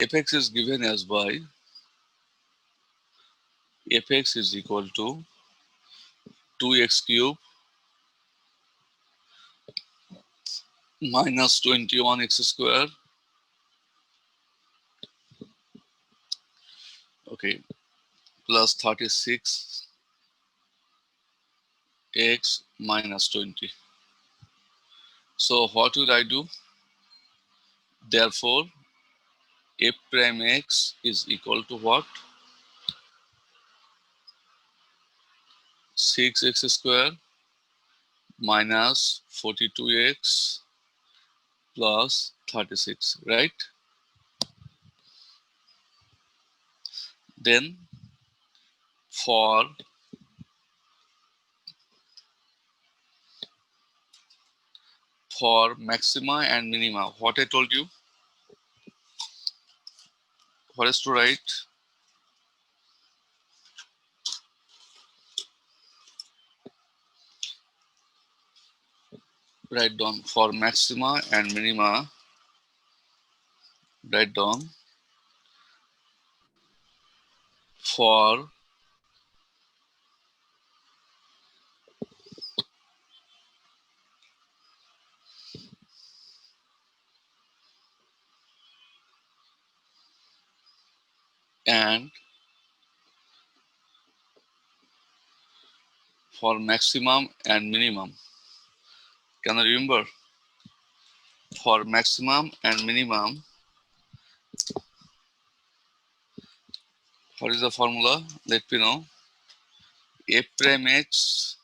fx is given as by fx is equal to 2x cube minus 21x square, okay, plus 36x minus 20. So what will I do? Therefore, f prime x is equal to what? 6x square minus 42x plus 36, right? Then for maxima and minima, what I told you, what is to write? Write down for maxima and minima, write down for and for maximum and minimum. Can you remember? For maximum and minimum, what is the formula? Let me know. F prime x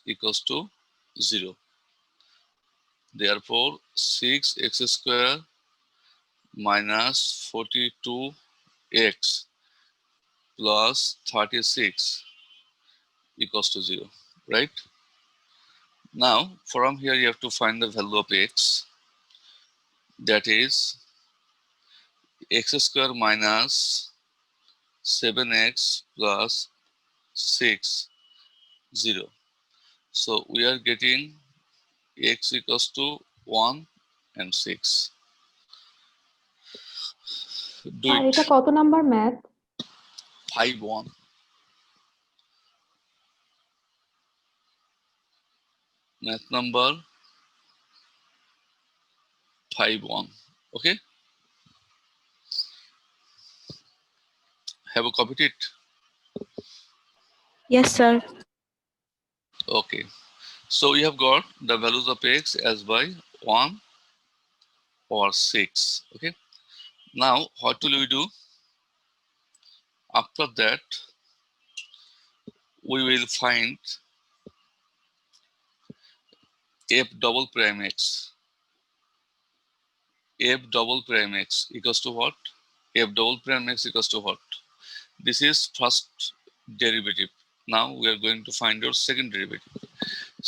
equals to 0. Therefore, 6x square minus 42x plus 36 equals to 0, right? Now, from here you have to find the value of x. That is x square minus 7x plus 6, 0. So we are getting x equals to 1 and 6. Do R it. এটা কত number math? 5-1. Math number 5-1. Okay. Have you copied it? Yes, sir. Okay. So we have got the values of x as by 1 or 6. Okay. Now what will we do? After that, we will find f double prime x. F double prime x equals to what? F double prime x equals to what? This is first derivative. Now we are going to find our second derivative.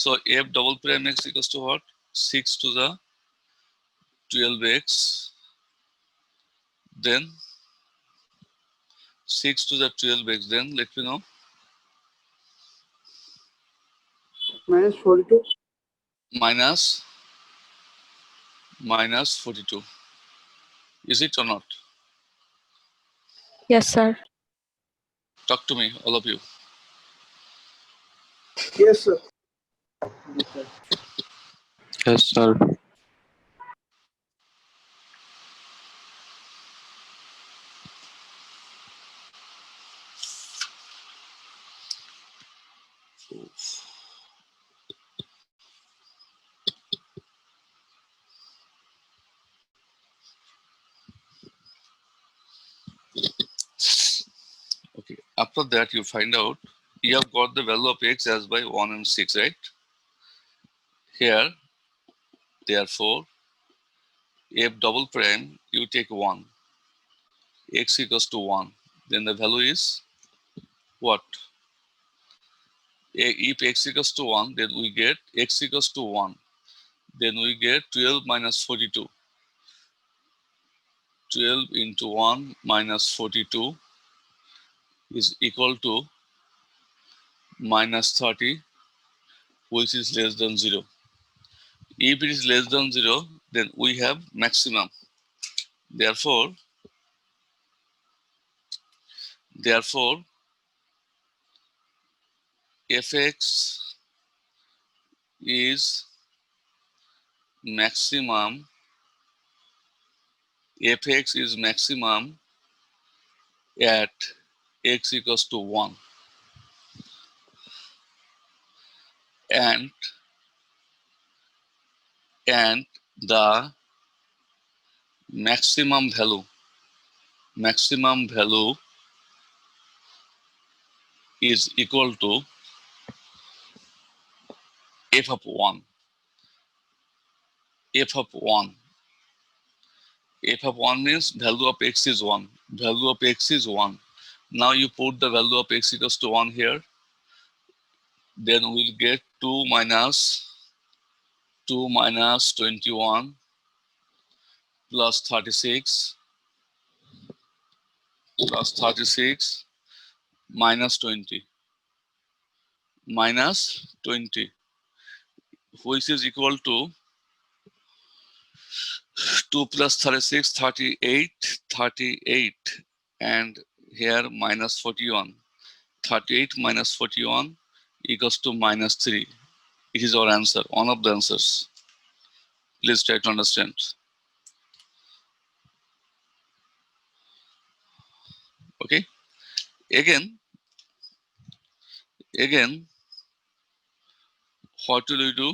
So f double prime x equals to what? 6 to the 12x. Then 6 to the 12x. Then let me know. Minus 42. Minus 42. Is it or not? Yes, sir. Talk to me, all of you. Yes, sir. Yes, sir. Okay. After that, you find out you have got the value of x as by 1 and 6, right? Here, therefore, f double prime, you take 1. X equals to 1. Then the value is what? If x equals to 1, then we get x equals to 1. Then we get 12 minus 42. 12 into 1 minus 42 is equal to minus 30, which is less than 0. If it is less than 0, then we have maximum. Therefore, fx is maximum. Fx is maximum at x equals to 1, and the maximum value is equal to f of 1. f of 1 f of 1 means value of x is 1. Value of x is 1. Now you put the value of x equals to 1 here, then we'll get 2 minus 21 plus 36 minus 20 minus 20, which is equal to 2 plus 36, 38, and here minus 41. 38 minus 41 equals to minus 3. It is our answer, one of the answers. Please try to understand. Okay. Again, what will we do?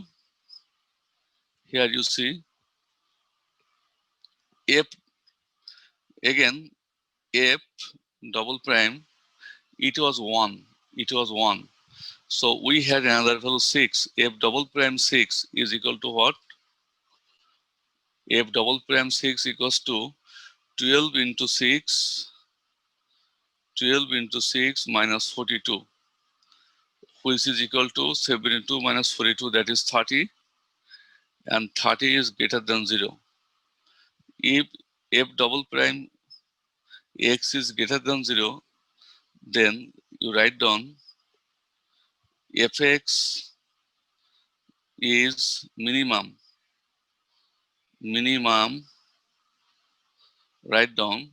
Here you see f, again f double prime, it was 1. So we had another value 6. F double prime 6 is equal to what? F double prime 6 equals to 12 into 6 minus 42, which is equal to 72 minus 42, that is 30, and 30 is greater than 0. If f double prime x is greater than 0, then you write down fx is minimum, write down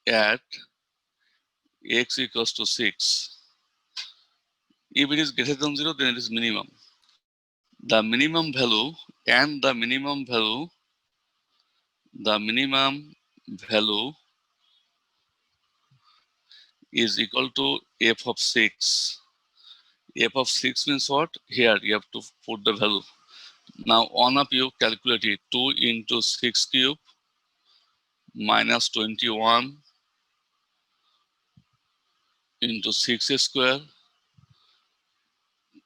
at x equals to 6. If it is greater than 0, then it is minimum. The minimum value and the minimum value is equal to f of 6. F of 6 means what? Here you have to put the value. Now one of you calculate it. 2 into 6 cube minus 21 into 6 square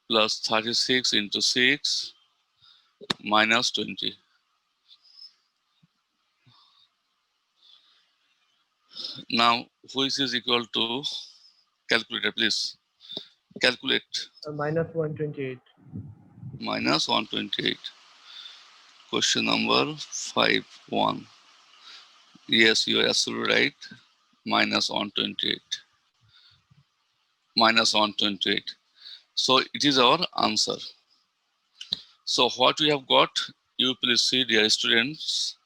plus 36 into 6 minus 20. Now which is equal to, calculator please. Calculate. Minus 128. Minus 128. Question number 5.1. Yes, you are absolutely right. Minus 128. Minus 128. So it is our answer. So what we have got, you please see, dear students.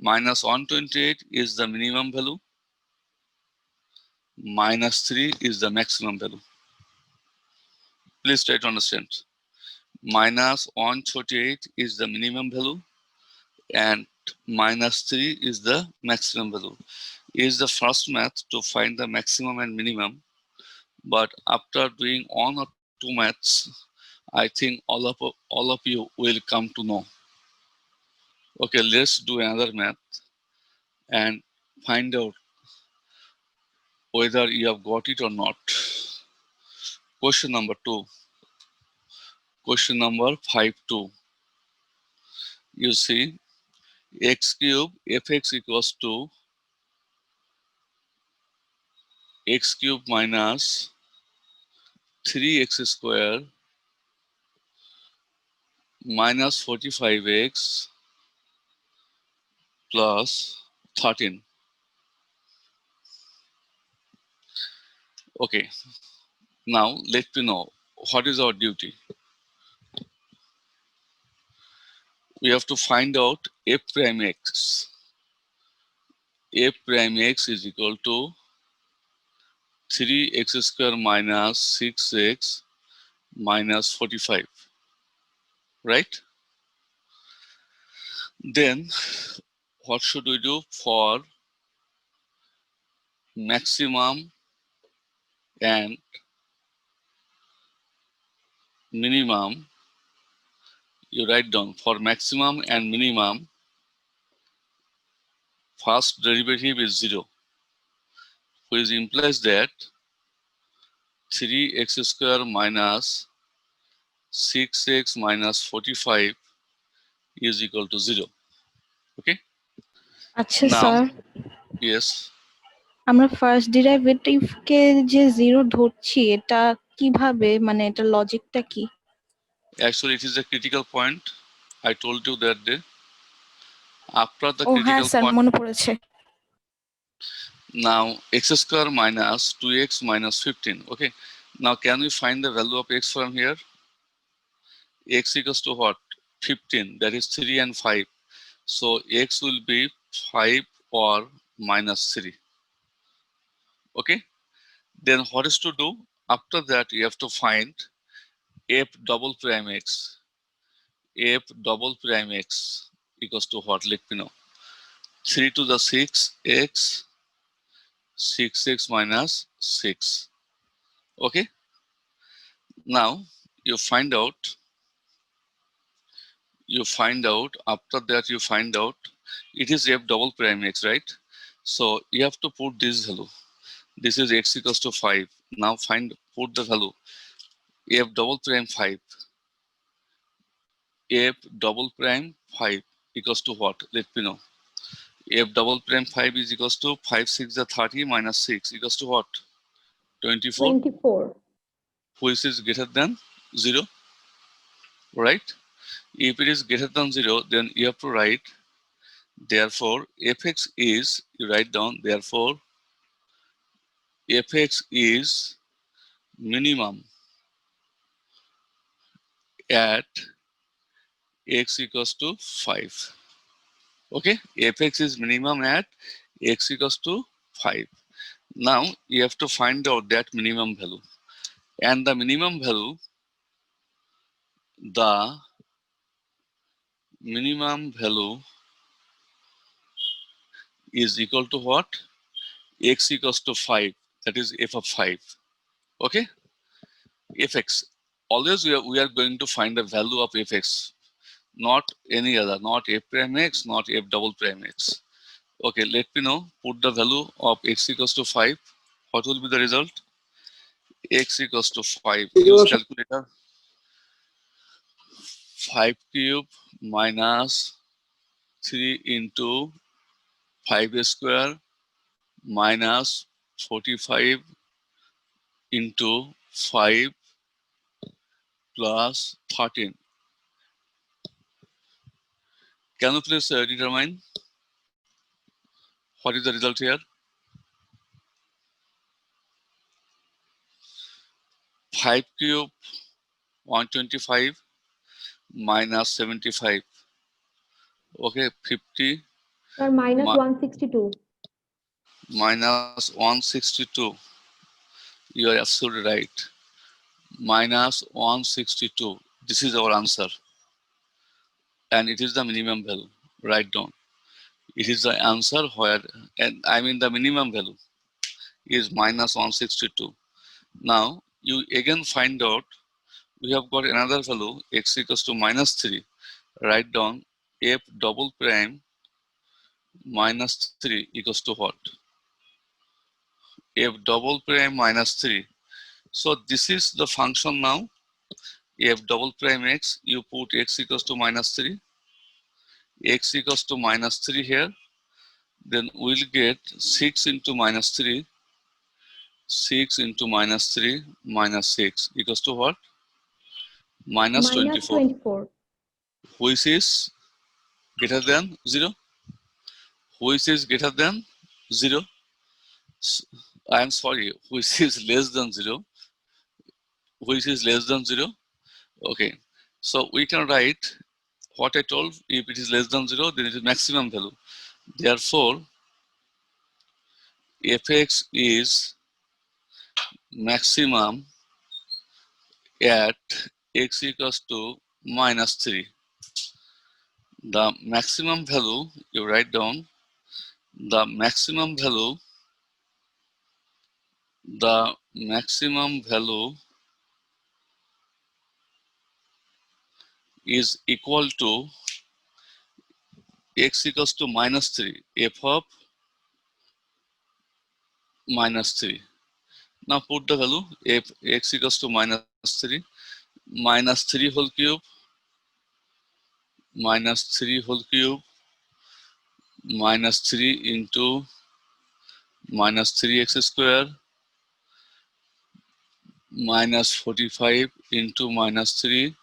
Minus 128 is the minimum value. Minus 3 is the maximum value. Please try to understand. Minus 128 is the minimum value, and minus 3 is the maximum value. Is the first math to find the maximum and minimum, but after doing one or two maths, I think all of you will come to know. Okay, let's do another math and find out whether you have got it or not. Question number 2. Question number 5.2. You see, x cube fx equals to x cube minus 3x square minus 45x plus 13. Okay, now let me know what is our duty. we have to find out f prime x. F prime x is equal to 3x square minus 6x minus 45, right? Then what should we do for maximum and minimum? You write down for maximum and minimum, first derivative is 0, which implies that 3x square minus 6x minus 45 is equal to 0. Okay. আচ্ছা Now, sir, yes, আমরা first ডেরিভেটিভকে যে zero ধরছি এটা কিভাবে, মানে এটা লজিকটা কি? actually it is a critical point. I told you that day. After the ও হ্যাঁ critical স্যার, point, মনে পড়েছে। now x square minus 2x minus 15. Okay. Now can we find the value of x from here? X equals to what? 15. That is 3 and 5. So x will be 5 or minus 3. Okay. Then what is to do? After that, you have to find f double prime x. F double prime x equals to what? Let me know. 3 to the 6x, 6x minus 6. Okay. Now you find out, after that you find out it is f double prime x, right? So you have to put this value. This is x equals to 5. Now put the value f double prime 5. F double prime 5 equals to what? Let me know. F double prime 5 is equals to 5 6 are 30 minus 6 equals to what? 24, 24. which is greater than 0, right? If it is greater than 0, then you have to write, therefore fx is, you write down, therefore fx is minimum at x equals to 5. Okay, fx is minimum at x equals to 5. Now you have to find out that minimum value, and the minimum value is equal to what? X equals to 5, that is f of 5. Okay, fx, always we are going to find the value of fx, not any other, not f prime x, not f double prime x. Okay, let me know, put the value of x equals to 5. What will be the result? X equals to 5. Use calculator. 5 cube minus 3 into 5 square minus 45 into 5 plus 13. Can you please determine what is the result here? 5 cube 125 minus 75. Okay, 50 Sir, minus mi 162. minus 162. You are absolutely right. Minus 162. This is our answer. And it is the minimum value. Write down. It is the answer where, and I mean the minimum value is minus 162. Now you again find out, we have got another value, x equals to minus 3. Write down f double prime minus 3 equals to what? F double prime minus 3. So this is the function now. F double prime x, you put x equals to minus 3. X equals to minus 3 here. Then we'll get 6 into minus 3. 6 into minus 3 minus 6 equals to what? Minus Minus 24. 24. Which is greater than 0? Which is greater than 0? I am sorry, which is less than 0? Which is less than 0? Okay, so we can write what I told, if it is less than 0, then it is maximum value. Therefore, fx is maximum at x equals to -3. The maximum value, you write down, the maximum value is equal to x equals to -3, f of -3. Now put the value, if x equals to -3, -3 whole cube, -3 whole cube, -3 into -3x square, -45 into -3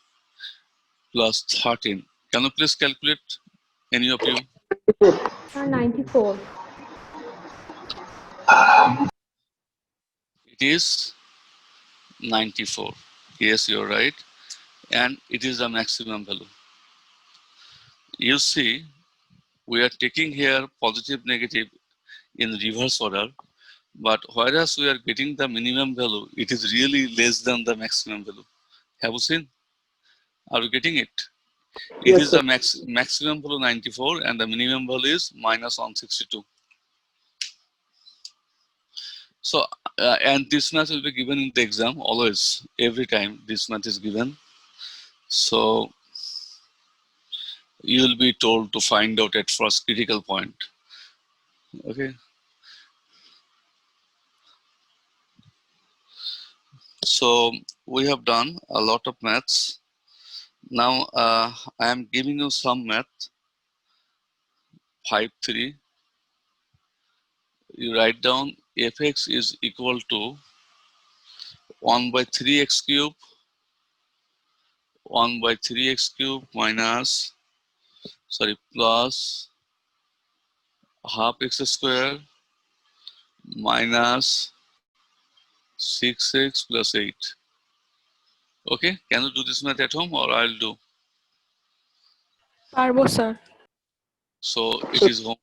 plus 13. Can you please calculate, any of you? 94. It is 94. Yes, you're right. And it is the maximum value. You see, we are taking here positive, negative in reverse order, but whereas we are getting the minimum value, it is really less than the maximum value. Have you seen? Are you getting it? It Yes, is sir. the maximum value 94 and the minimum value is -162. So, and this math will be given in the exam always, every time this math is given. So, you will be told to find out at first critical point. Okay. So, we have done a lot of maths. Now, I am giving you some math. 5.3. You write down fx is equal to 1 by 3x cube, 1 by 3x cube minus, plus half x square minus 6x plus 8. Okay, can you do this math at home or I'll do? পারবো sir. So it So, is home,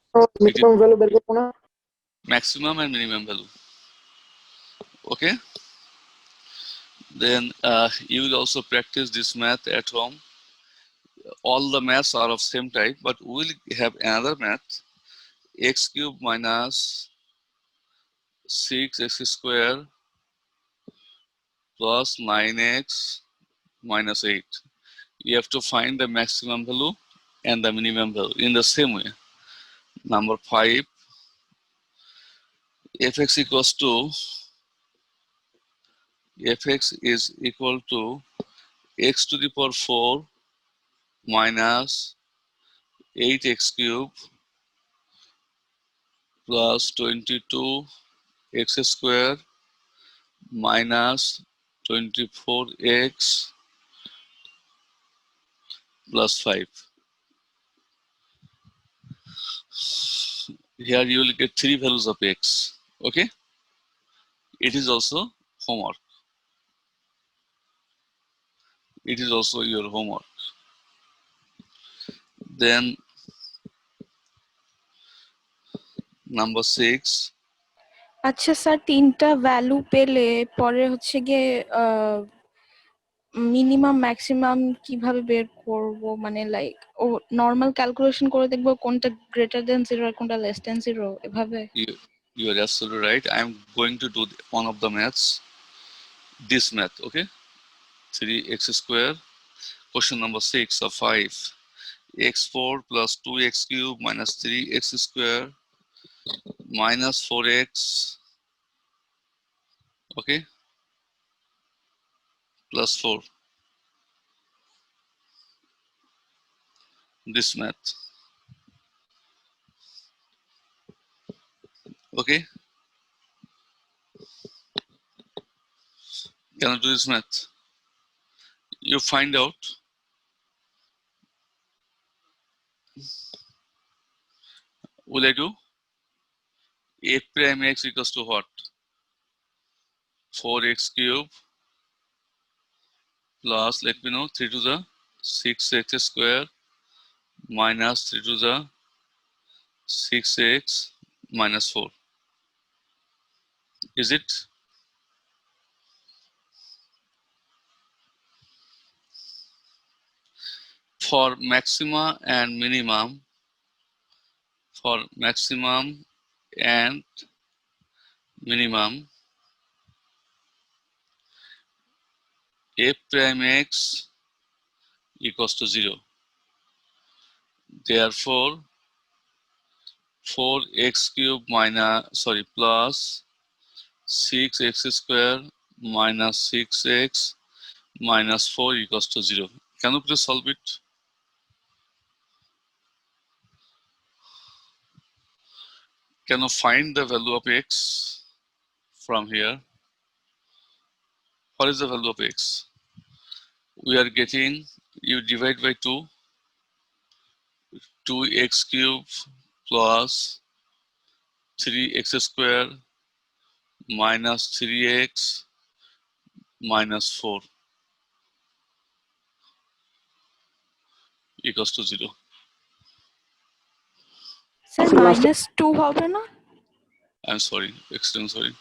it is minimum value বের করবো না? maximum and minimum value. Okay, then you will also practice this math at home. All the maths are of same type, but we will have another math, x cube minus 6x square plus 9x minus 8. You have to find the maximum value and the minimum value in the same way. Number 5, fx equals to, fx is equal to x to the power 4 minus 8x cube plus 22x square minus 24x plus 5. Here you will get 3 values of x. Okay, it is also homework. It is also your homework. Then number 6. আচ্ছা sir, 3টা value পেলে পরে হচ্ছে গিয়ে minimum maximum কিভাবে বের করব? মানে লাইক নরমাল ক্যালকুলেশন করে দেখবো কোনটা গ্রেটার দেন 0 আর কোনটা লেস দেন 0 এভাবে। You are absolutely right. I am going to do one of the maths. This math, okay? 3x square. Question number 6 of 5. x4 plus 2x cube minus 3x square minus 4x, okay, plus 4. This math, okay? Can I do this math? You find out will I do f prime x equals to what? 4x cube plus, let me know, 3 to the 6x square minus 3 to the 6x minus 4. Is it? For maxima and minimum, for maximum and minimum, f prime x equals to 0. Therefore, 4x cube plus 6x square minus 6x minus 4 equals to 0. Can you please solve it? Can you find the value of x from here? What is the value of x? We are getting, you divide by 2, 2x cube plus 3x square minus 3x minus 4 equals to 0. Sir -2 হবে না? I'm sorry, extreme sorry.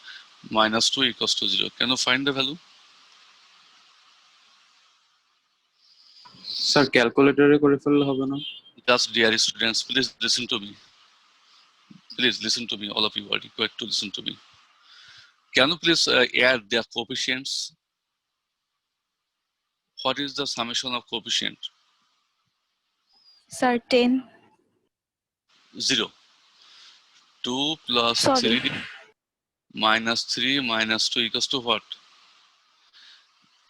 Minus 2 equals to 0. Can you find the value? Sir ক্যালকুলেটরে করে ফেললে হবে না? Just dear students, please listen to me. Please listen to me. All of you are required to listen to me. Can you please add their coefficients? What is the summation of coefficient? Sir 10 0. 2 plus Sorry. 3 minus 3 minus 2 equals to what?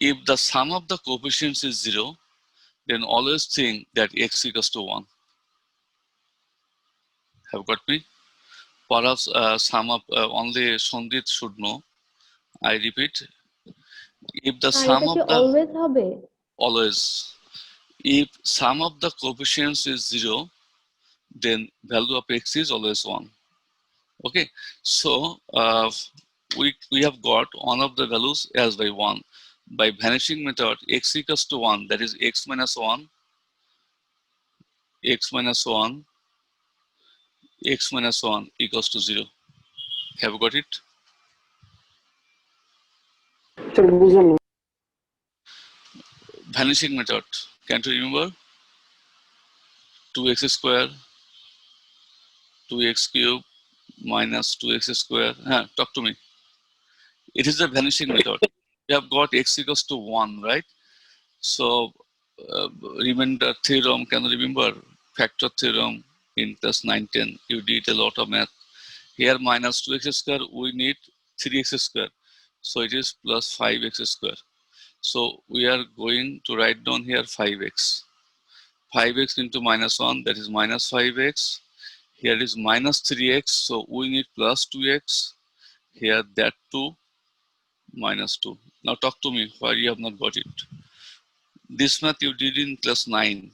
If the sum of the coefficients is 0, then always think that x equals to 1. Have got me? Perhaps sum of only Sondit should know. I repeat, if the আর sum এটা of কি the always হবে? always, if sum of the coefficients is 0, then value of x is always 1. Okay, so we have got one of the values as by 1. By vanishing method, x equals to 1, that is x minus 1, x minus 1, x minus 1 equals to 0. Have you got it? Sir বুঝলাম না। Vanishing method, can't you remember? 2x square, 2x cube minus 2x square. Talk to me. It is the vanishing method. We have got x equals to 1, right? So remainder theorem, can you remember? Factor theorem in class 9-10. You did a lot of math. Here minus 2x square, we need 3x square. So it is plus 5x square. So we are going to write down here 5x. 5x into minus 1, that is minus 5x. Here is minus 3x, so we need plus 2x. Here that 2 minus 2. Now talk to me why you have not got it. This math you did in class 9.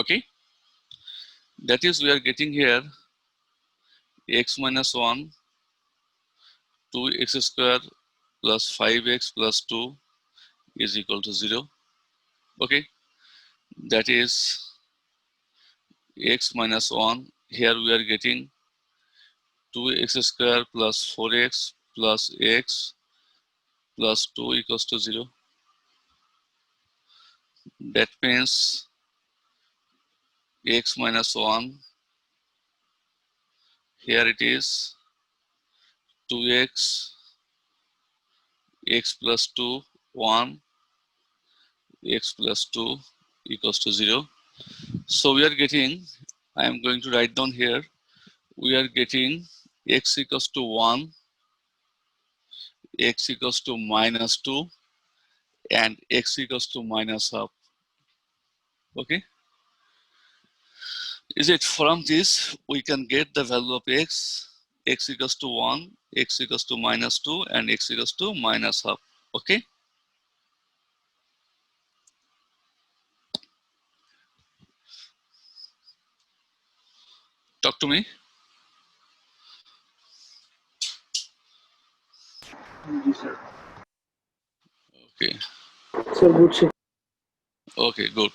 Okay? That is, we are getting here x minus 1, 2x square plus 5x plus 2 is equal to 0. Okay? That is x minus 1. Here we are getting 2x square plus 4x plus x plus 2 equals to 0. That means x minus 1. Here it is 2x, x plus 2, 1, x plus 2 equals to 0. So we are getting, I am going to write down here, we are getting x equals to 1, x equals to minus 2, and x equals to minus half. Okay? Is it from this we can get the value of x, x equals to 1, x equals to minus 2, and x equals to minus half. Okay? Talk to me. G sir. Okay. Sir বুঝছি। Okay, good.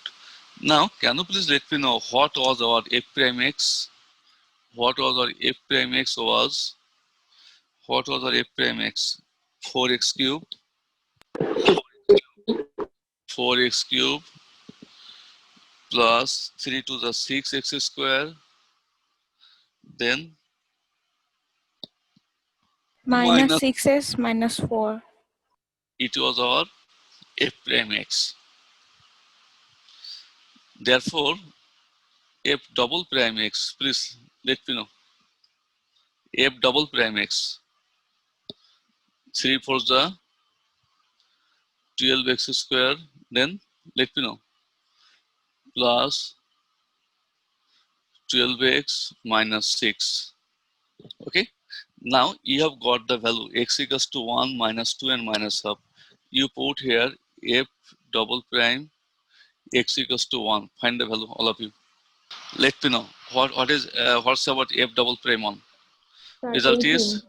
Now, can you please let me know what was our f prime x? What was our f prime x was? What was our f prime x? 4x cube, 4x cube plus 3 to the 6x square, then minus minus, 6s minus 4. it was our f prime x. Therefore, f double prime x, please let me know. F double prime x, 3 for the 12x square, then let me know, plus 12x minus 6. Okay. Now you have got the value x equals to 1 minus 2 and minus half. You put here f double prime x equals to 1. Find the value, all of you. Let me know what's about f double prime 1. Sir, Result is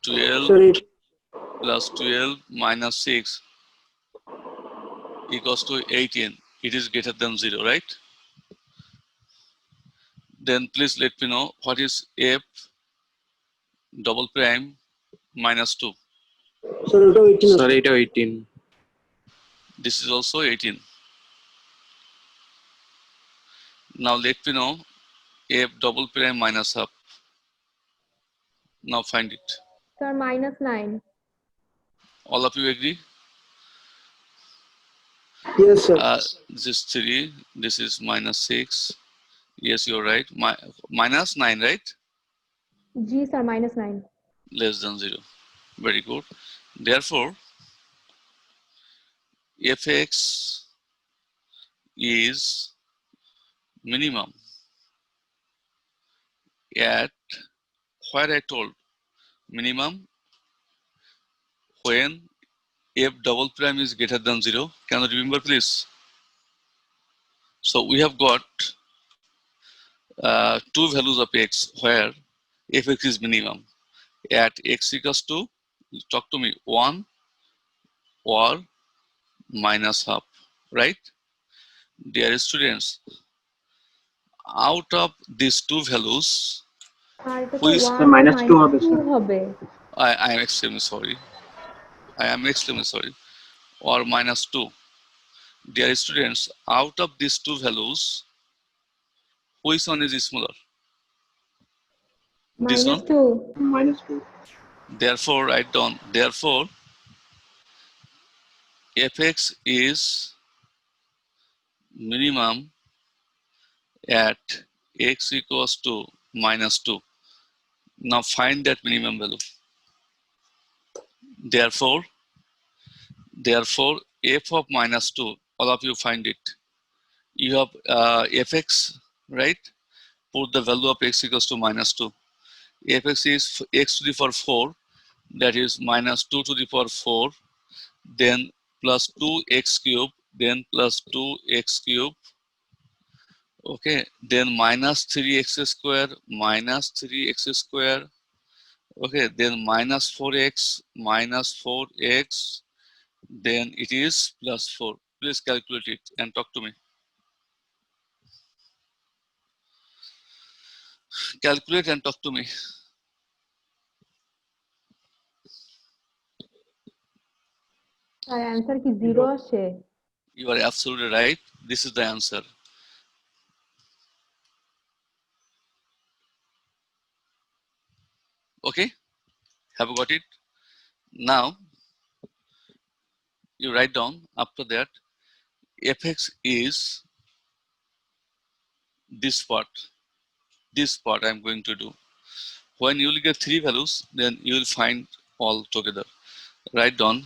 18. 12 Sir, plus 12 minus 6 equals to 18. It is greater than 0, right? Then please let me know what is f double prime minus 2. sir, এটা 18 sir আছে। এটা 18 This is also 18. Now let me know f double prime minus half. Now find it. Sir, minus 9. All of you agree? Yes, sir. This is 3. This is minus 6. Yes, you're right. Minus 9, right? G, sir, minus 9. Less than 0. Very good. Therefore, fx is minimum at where I told minimum when f double prime is greater than 0. Can you remember, please? So we have got two values of x where fx is minimum at x equals to, talk to me, 1 or minus half, right? Dear students, out of these two values, আর এটা তো which 1 আর -2 হবে, -2 sir. হবে। I am extremely sorry. I am extremely sorry. Or minus 2. Dear students, out of these two values, which one is smaller? This one. -2. -2. Therefore, write down. Therefore, fx is minimum at x equals to -2. Now find that minimum value. Therefore, f of -2, all of you find it. You have fx, right? Put the value of x equals to -2. Fx is x to the power 4, that is -2 to the power 4, then plus 2x cube, then plus 2x cube, okay, then minus 3x square, minus 3x square, okay, then minus 4x, minus 4x, then it is plus 4. Please calculate it and talk to me. Calculate and talk to me. আর answer কি 0 আসে? You are absolutely right. This is the answer. Okay, have you got it? Now you write down after that fx is this part. This part I'm going to do. When you will get three values, then you will find all together. Write down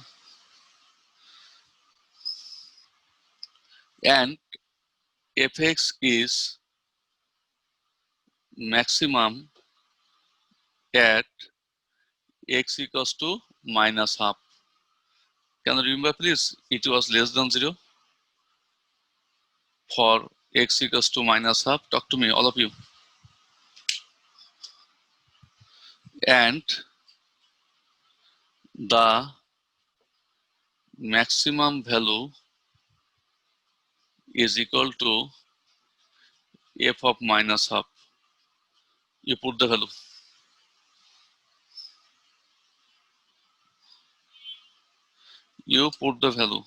and fx is maximum at x equals to minus half. Can you remember, please? It was less than 0 for x equals to minus half. Talk to me, all of you. And the maximum value is equal to f of minus half. You put the value. You put the value.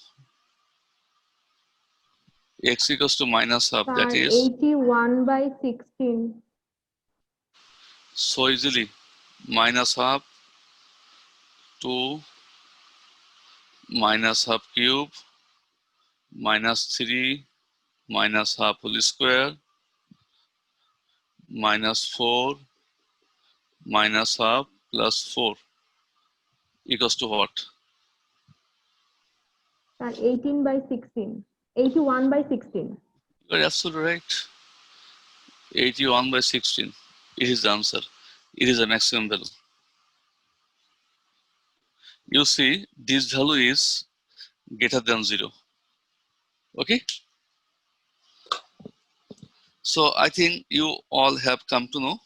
X equals to minus half, that Sir, is 81/16. so easily minus half to minus half cube minus 3 minus half whole square minus 4 minus half plus 4 equals to what? Sir, 18/16. 81/16. You are absolutely right. 81 by 16. It is the answer. It is the maximum value. You see, this value is greater than 0. Okay? So I think you all have come to know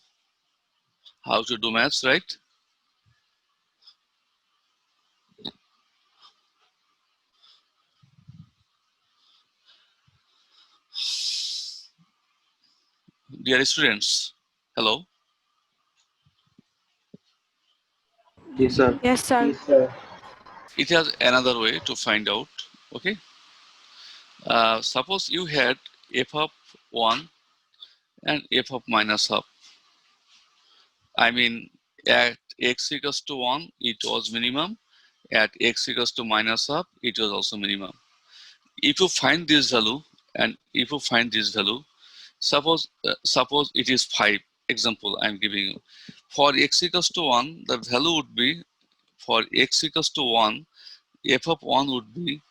how to do maths, right? Dear students, hello. Yes, sir. Yes, sir. Yes, sir. It has another way to find out. Okay? Suppose you had f of 1 and f of minus half. I mean, at x equals to 1, it was minimum. At x equals to minus half, it was also minimum. If you find this value, and if you find this value, suppose it is 5. Example I'm giving you. For x equals to 1, the value would be, for x equals to 1, f of 1 would be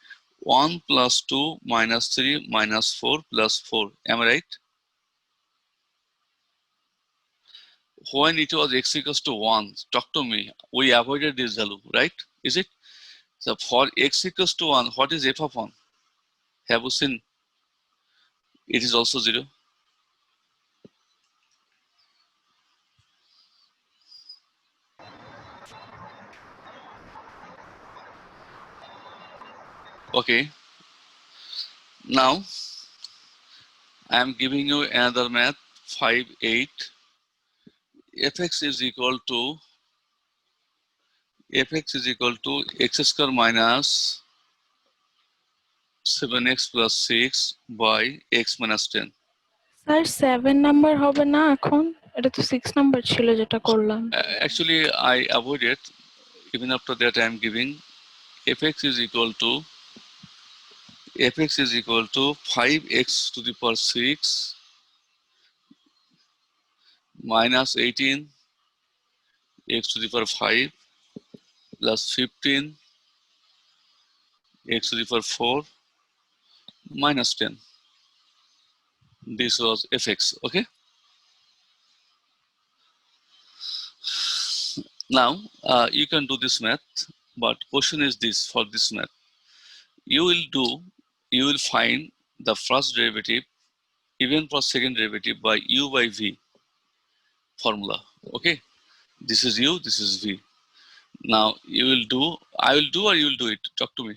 1 plus 2 minus 3 minus 4 plus 4. Am I right? When it was x equals to 1, talk to me, we avoided this value, right? Is it? So for x equals to 1, what is f of 1? Have you seen? It is also 0. Okay. Now, I am giving you another math, 5, 8. Fx is equal to x square minus 7x plus 6 by x minus 10. Sir 7 number হবে না এখন? এটা তো 6 number ছিল যেটা করলাম। Actually, I avoided. Even after that, I am giving fx is equal to 5x to the power 6 minus 18 x to the power 5 plus 15 x to the power 4 minus 10. This was fx. Okay. Now you can do this math, but question is this: for this math, you will find the first derivative even for second derivative by u by v formula. Okay, this is u, this is v. Now you will do, I will do, or you will do it. Talk to me.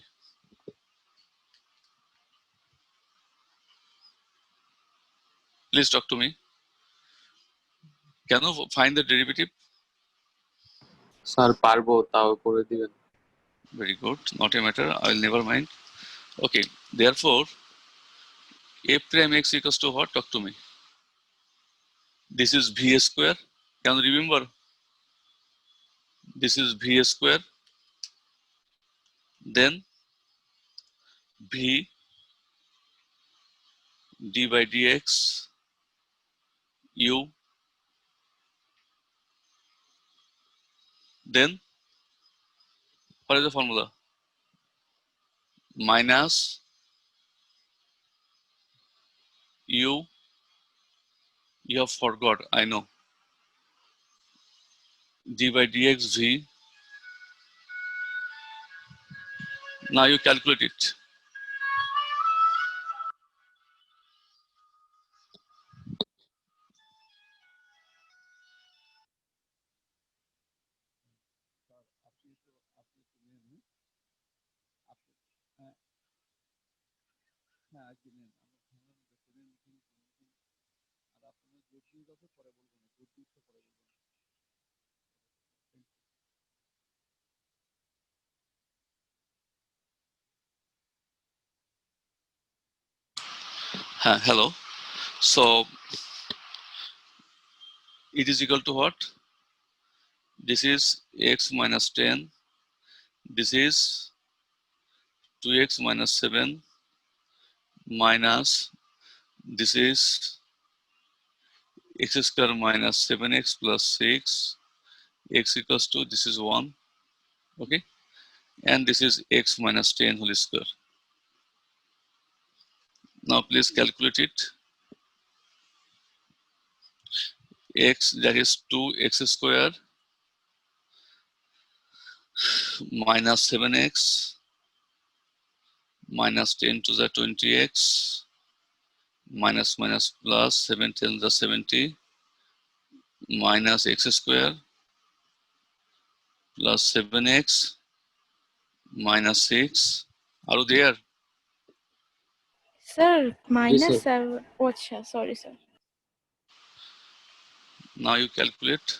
Please talk to me. Can you find the derivative? Sir পারবো, তাও করে দিবেন। Very good. Not a matter. I will never mind. Okay. Therefore, f prime x equals to what? Talk to me. This is v square. Can you remember? This is v square. Then v d by dx u. Then what is the formula? Minus u. You have forgot. I know. D by dx v. Now you calculate it. Hello. So it is equal to what? This is x minus 10. This is 2x minus 7 minus this is x square minus 7x plus 6. X equals to this is 1. Okay. And this is x minus 10 whole square. Now please calculate it. X, that is 2x square minus 7x minus 10 to the 20x minus minus plus 7 10 the 70 minus x square plus 7x minus 6. Are you there? Sir, Yes, minus sir. 7. Oh, acha, sorry, sir. Now you calculate.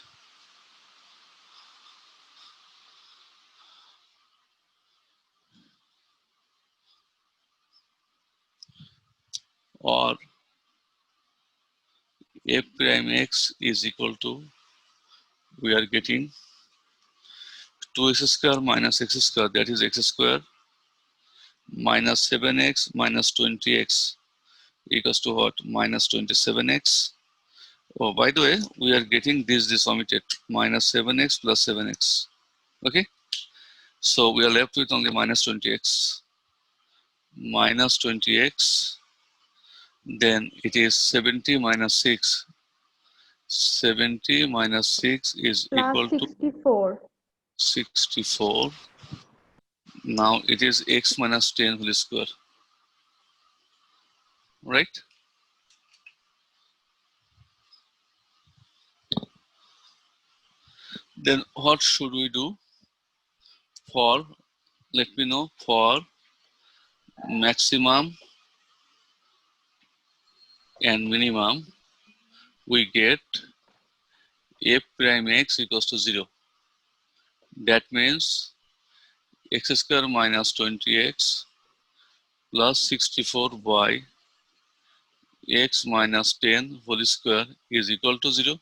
Or f prime x is equal to, we are getting 2x square minus x square, that is x square minus 7x minus 20x equals to what? Minus 27x. Oh, by the way, we are getting this omitted, minus 7x plus 7x. Okay, so we are left with only minus 20x. Minus 20x, then it is 70 minus 6. 70 minus 6 is Plus equal to 64. 64. Now it is x minus 10 whole square, right? Then what should we do for, let me know, for maximum and minimum, we get f prime x equals to 0. That means x square minus 20x plus 64 by x minus 10 whole square is equal to 0.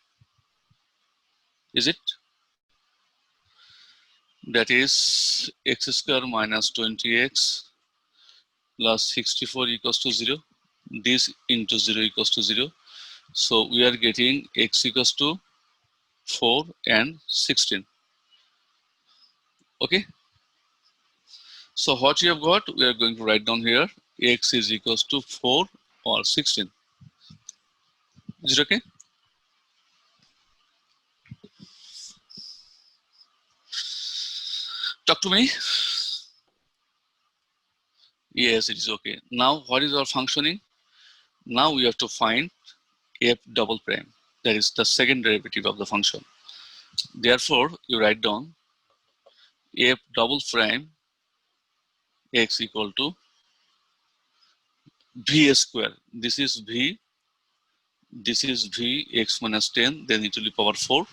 Is it? That is x square minus 20x plus 64 equals to 0. This into 0 equals to 0. So we are getting x equals to 4 and 16. Okay. So what you have got, we are going to write down here, x is equals to 4 or 16. Is it okay? Talk to me. Yes, it is okay. Now what is our functioning? Now we have to find f double prime. That is the second derivative of the function. Therefore, you write down f double prime x equal to v square. This is v. This is v x minus 10. Then it will be power 4.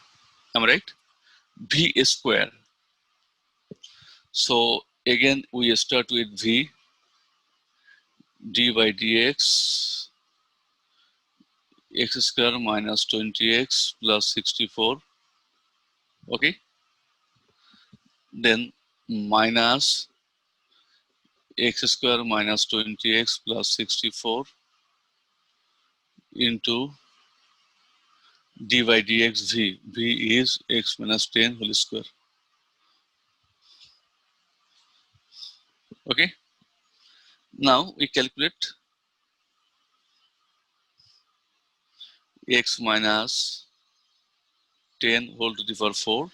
Am I right? V square. So again, we start with v d by dx x square minus 20x plus 64. Okay. Then minus x square minus 20x plus 64 into d by dx v. V is x minus 10 whole square. Okay. Now we calculate x minus 10 whole to the power 4.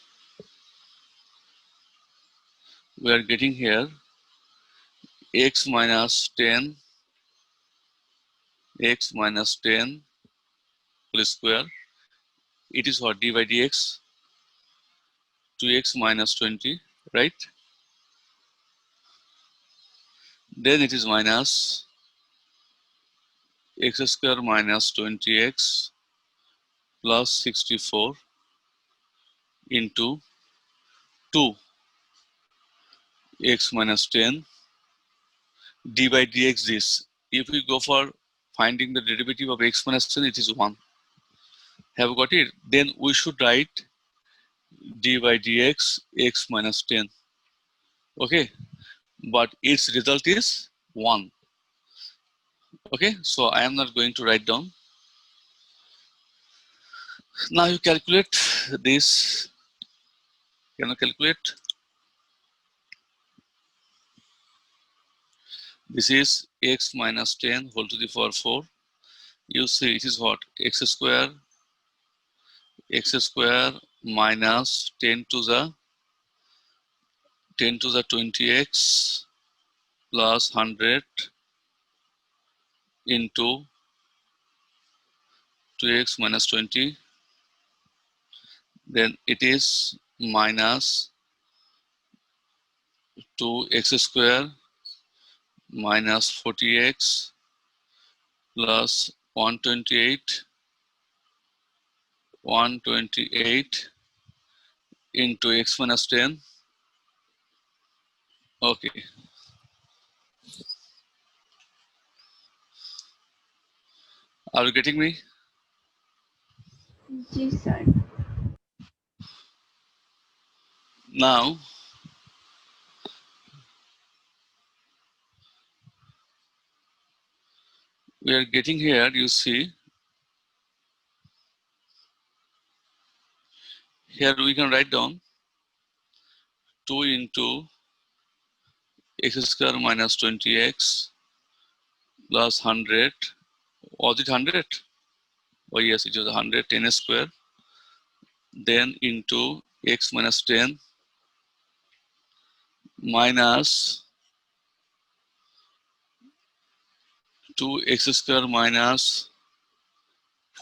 We are getting here x minus 10 whole square. It is what? D by dx 2x minus 20, right? Then it is minus x square minus 20x plus 64 into 2x minus 10 d by dx this. If we go for finding the derivative of x minus 10, it is 1. Have you got it? Then we should write d by dx x minus 10. Okay, but its result is 1. Okay, so I am not going to write down. Now you calculate this. Can you calculate? This is x minus 10 whole to the power 4. You see it is what? X square minus 10 to the 20x plus 100 into 2x minus 20. Then it is minus 2x square minus 40x plus 128 into x minus 10. Okay. Are you getting me? Yes, sir. Now, we are getting here, you see, here we can write down 2 into x square minus 20x plus 100. Was it 100? Oh yes, it was 100, 10 square. Then into x minus 10 minus 2x square minus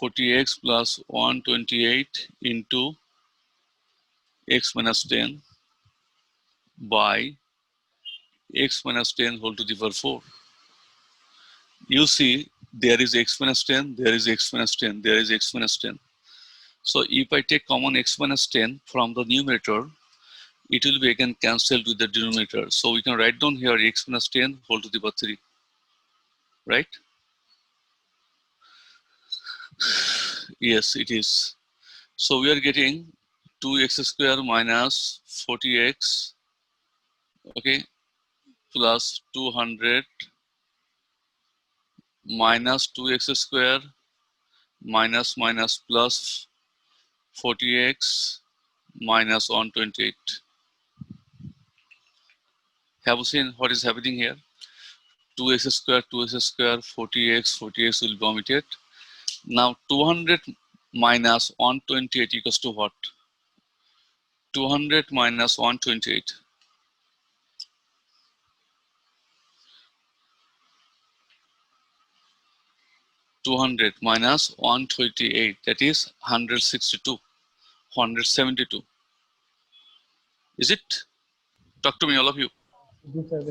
40x plus 128 into x minus 10 by x minus 10 whole to the power 4. You see, there is x minus 10, there is x minus 10, there is x minus 10. So if I take common x minus 10 from the numerator, it will be again cancelled with the denominator. So we can write down here x minus 10 whole to the power 3, right? Yes, it is. So we are getting 2x square minus 40x, okay, plus 200 minus 2x square minus plus 40x minus 128. Have you seen what is happening here? 2x square, 40x will be omitted. Now 200 minus 128 equals to what? 200 minus 128. 200 minus 128, that is 162, 172. Is it? Talk to me, all of you.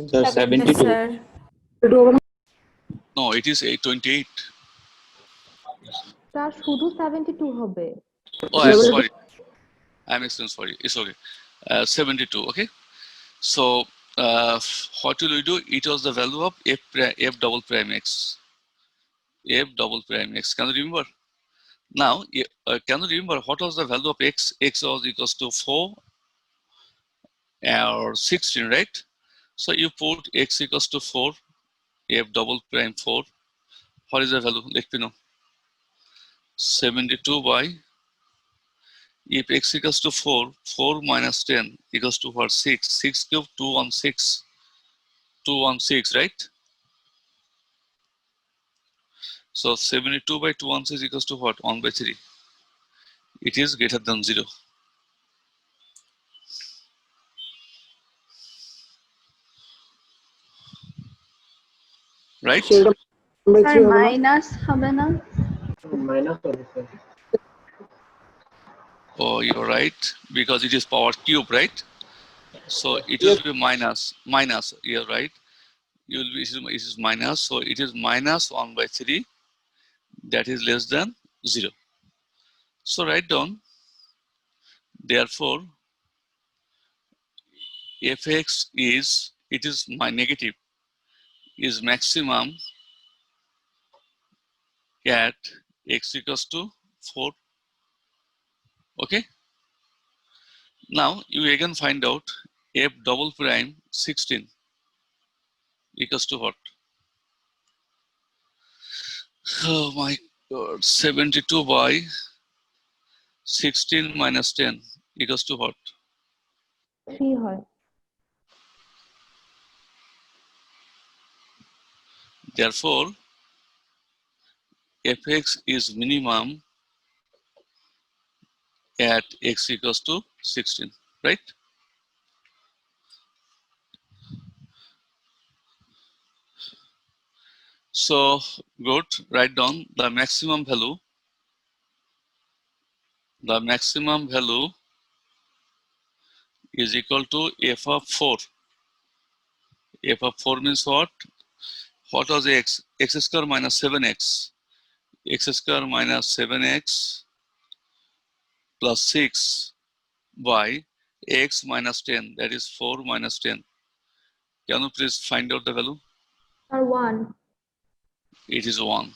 Sir, 72. sir. No, it is 828. তার শুধু 72 হবে। Oh, I'm sorry. I'm extremely sorry. It's okay. 72, okay? So, what will we do? It was the value of f double prime x. F double prime x. Can you remember? Now, can you remember what was the value of x? X was equals to 4 or 16, right? So you put x equals to 4, f double prime 4. What is the value? Let me know. 72 by, if x equals to 4, 4 minus 10 equals to what? 6. 6 cube, 216. 216, right? So 72 by 216 equals to what? 1 by 3. It is greater than 0. Right? Sir minus হবে না? Minus হবে sir. Oh, you're right. Because it is power cube, right? So it will be minus. You're right. You will be, it is minus. So it is minus 1 by 3. That is less than 0. So write down, therefore, fx is, it is my negative, is maximum at x equals to 4. Okay. Now you again find out f double prime 16 equals to what? Oh my god, 72 by 16 minus 10 equals to what? 3 হয়। Therefore, fx is minimum at x equals to 16, right? So good, write down the maximum value. The maximum value is equal to f of 4. F of 4 means what? What was x? X square minus 7x. X square minus 7x plus 6 by x minus 10. That is 4 minus 10. Can you please find out the value? R 1 It is 1.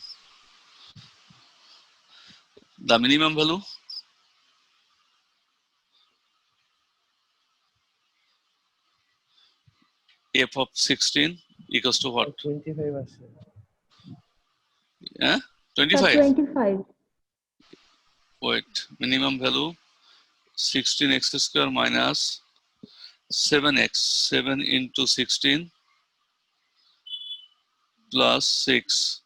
The minimum value? F of 16 equals to what? 25 আছে। Yeah? Sir 25. 25 Wait. Minimum value 16x square minus 7x. 7 into 16 plus 6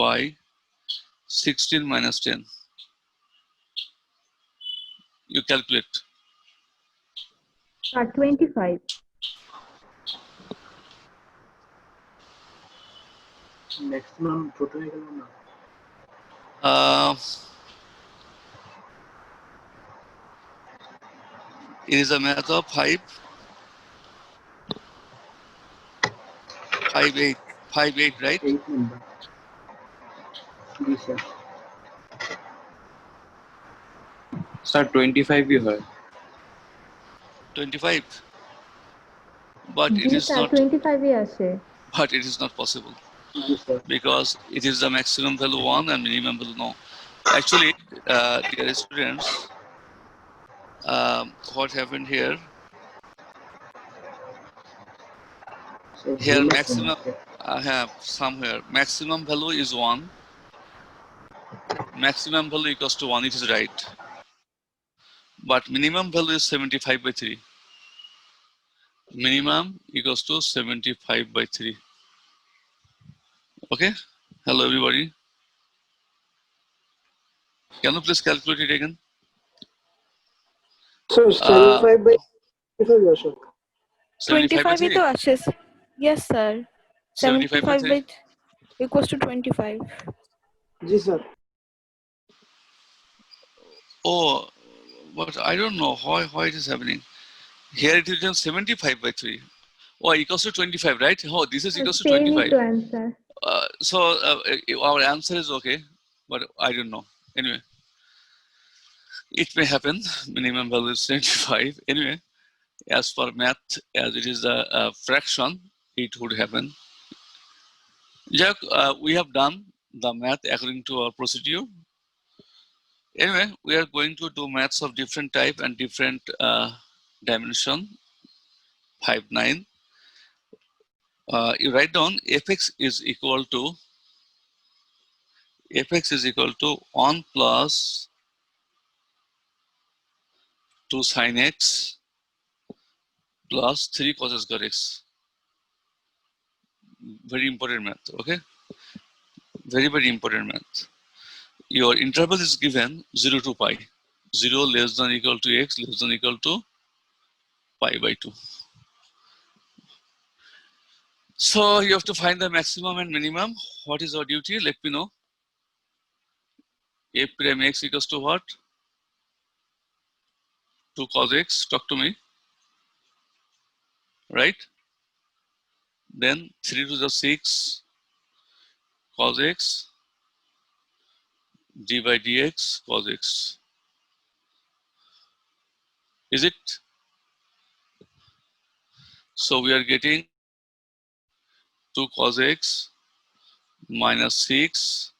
by 16 minus 10. You calculate. Sir 25 maximum ছোট হয়ে গেল না? It is a math of 5, 8, 5, 8, right? 8 number. G sir. Sir 25 ই হয়। 25. But G it is sir not. 25 ই আসে। But it is not possible G sir. because it is the maximum value 1 and minimum value no. Actually, dear students, what happened here? Here maximum, I have somewhere maximum value is 1. Maximum value equals to 1. It is right. But minimum value is 75 by 3. Minimum equals to 75 by 3. Okay. Hello everybody. Can you please calculate it again? Sir 75 by 25 আসে। 75 by 25 ই 3? তো আসে। Yes sir. 75 by 75 3? by equals to 25. G sir. Oh, but I don't know why it is happening. Here it is written 75 by 3. Oh, equals to 25, right? Oh, this is equals to সেমই 25. তো answer. So our answer is okay, but I don't know. Anyway, it may happen. Minimum value is 75. Anyway, as for math, as it is a fraction, it would happen. Jack, we have done the math according to our procedure. Anyway, we are going to do maths of different type and different dimension. 5, 9. You write down fx is equal to 1 plus 2 sin x plus 3 cos square x. Very important math, okay? Very important math. Your interval is given 0 to pi. 0 less than equal to x less than equal to pi by 2. So you have to find the maximum and minimum. What is our duty? Let me know. F prime x equals to what? 2 cos x. Talk to me. Right? Then 3 to the 6 cos x d by dx cos x. Is it? So we are getting 2 cos x minus 6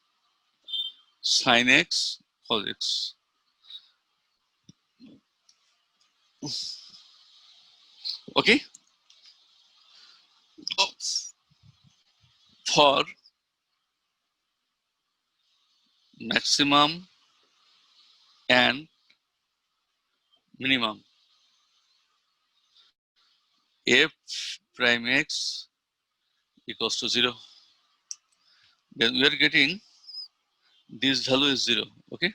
sin x cos x. Okay? For maximum and minimum, f prime x equals to 0. Then we are getting this value is 0. Okay?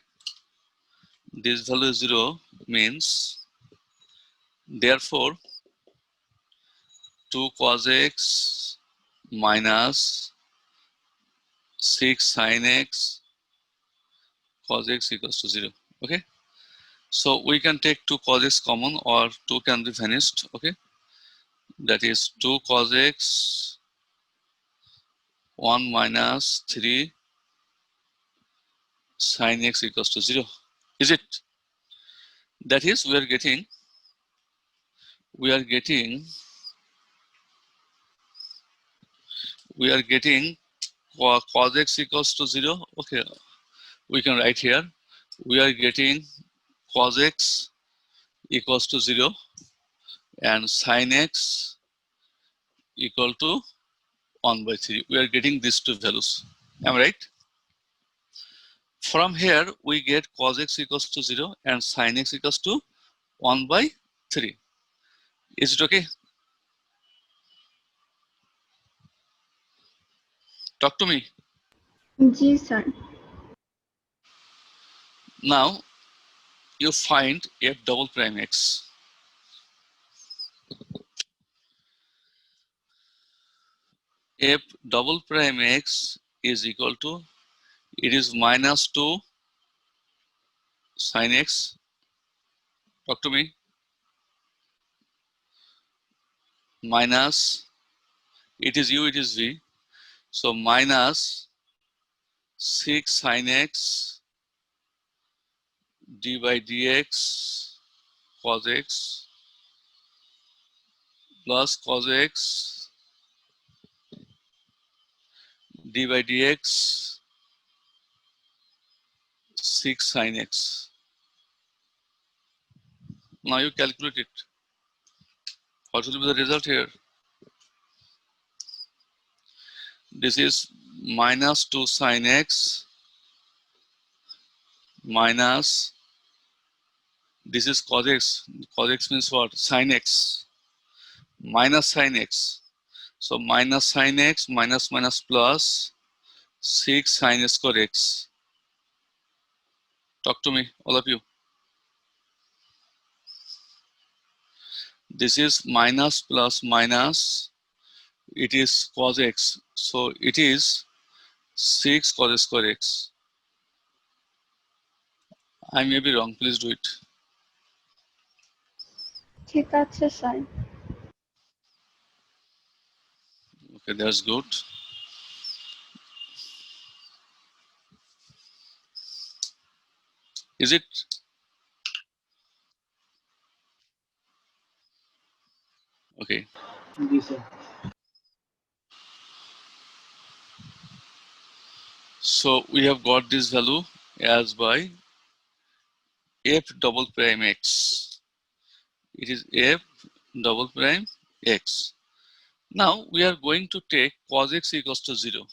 This value is 0 means therefore 2 cos x minus 6 sin x cos x equals to 0. Okay? So we can take 2 cos x common or 2 can be vanished. Okay? That is 2 cos x 1 minus 3 sin x equals to 0. Is it? That is we are getting cos x equals to 0. Okay, we can write here. We are getting cos x equals to 0 and sin x equal to 1 by 3. We are getting these two values. Am I right? From here, we get cos x equals to 0 and sin x equals to 1 by 3. Is it okay? Talk to me. Ji sir. Now, you find f double prime x. F double prime x is equal to, it is minus 2 sin x. Talk to me. Minus, it is u, it is v. So minus 6 sin x d by dx cos x plus cos x d by dx 6 sin x. Now you calculate it. What will be the result here? This is minus 2 sin x minus, this is cos x. Cos x means what? Sin x minus sin x. So minus sin x minus minus plus 6 sin square x. Talk to me, all of you. This is minus plus minus. It is cos x. So it is 6 cos square x. I may be wrong. Please do it. ঠিক আছে sir. Okay, that's good. Is it? Okay. G sir. So we have got this value as by f double prime x. It is f double prime x. Now we are going to take cos x equals to 0.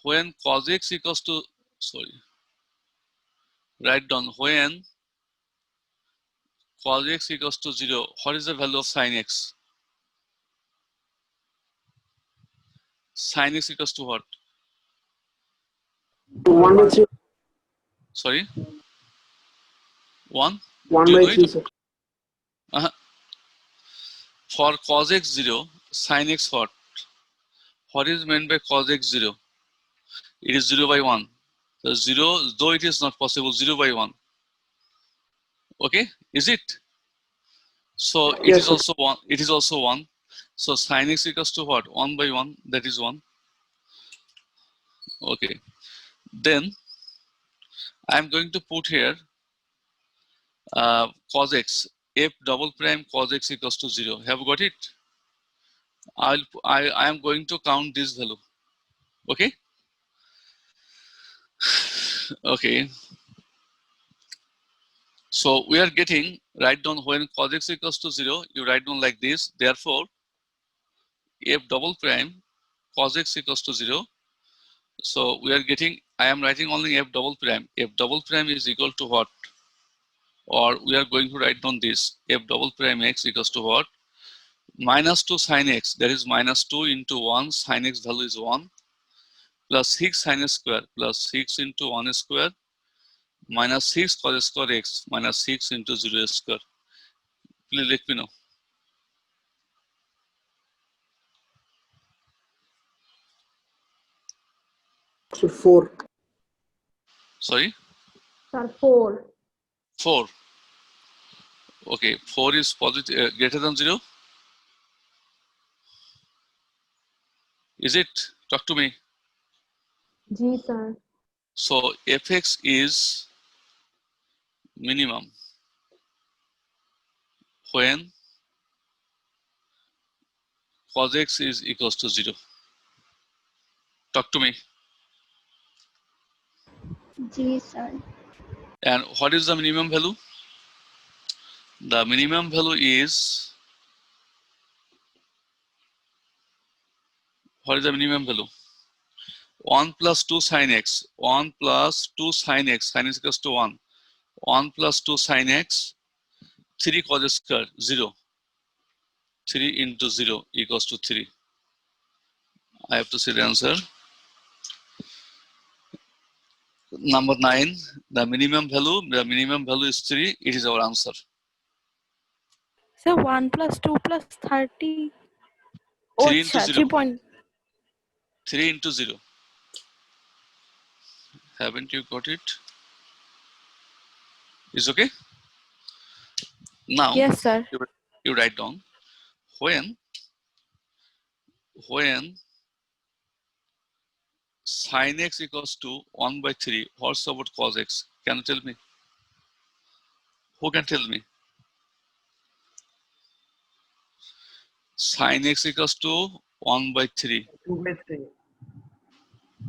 When cos x equals to, sorry, write down when cos x equals to 0, what is the value of sin x? Sin x equals to what? 1 by 3. Sorry? 1? 1 Do you by know 3, it? sir. For cos x 0, sin x what? What is meant by cos x 0? It is 0 by 1. So 0, though it is not possible, 0 by 1. Okay? Is it? So it Yes, is sir. also 1. It is also 1. So sin x equals to what? 1 by 1. That is 1. Okay. Then I'm going to put here cos x, f double prime cos x equals to 0. Have you got it? I am going to count this value. Okay. Okay. So we are getting, write down when cos x equals to 0, you write down like this. Therefore, f double prime cos x equals to 0. So we are getting, I am writing only f double prime. F double prime is equal to what? Or we are going to write down this. F double prime x equals to what? Minus 2 sin x. That is minus 2 into 1. Sin x value is 1. Plus 6 sin square plus 6 into 1 square minus 6 cos square x minus 6 into 0 square. Please let me know. So 4. Sorry? Sir, 4. 4. Okay, 4 is positive, greater than 0. Is it? Talk to me. G, sir. So fx is minimum when cos x is equals to 0. Talk to me. G, sir. And what is the minimum value? The minimum value is, what is the minimum value? 1 plus 2 sin x. 1 plus 2 sin x. Sin x equals to 1. 1 plus 2 sin x. 3 cos square 0. 3 into 0 equals to 3. I have to say the answer. Number 9, the minimum value is 3. It is our answer. So 1 plus 2 plus 30. 3 into Acha, 0. 3 3 into 0. Haven't you got it? Is okay? Now, Yes, sir. you write down when sin x equals to 1 by 3, what's about cos x? Can you tell me? Who can tell me? Sin x equals to 1 by 3. 2 by 3.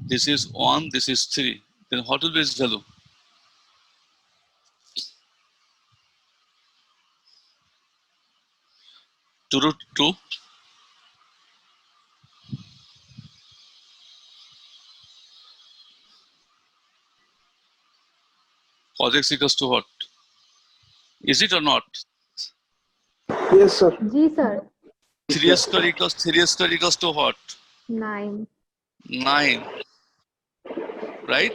This is 1, this is 3. Then what will be its value? 2 root 2. Cos x equals to what? Is it or not? Yes, sir. G, sir. 3 square equals to what? 9. 9. Right?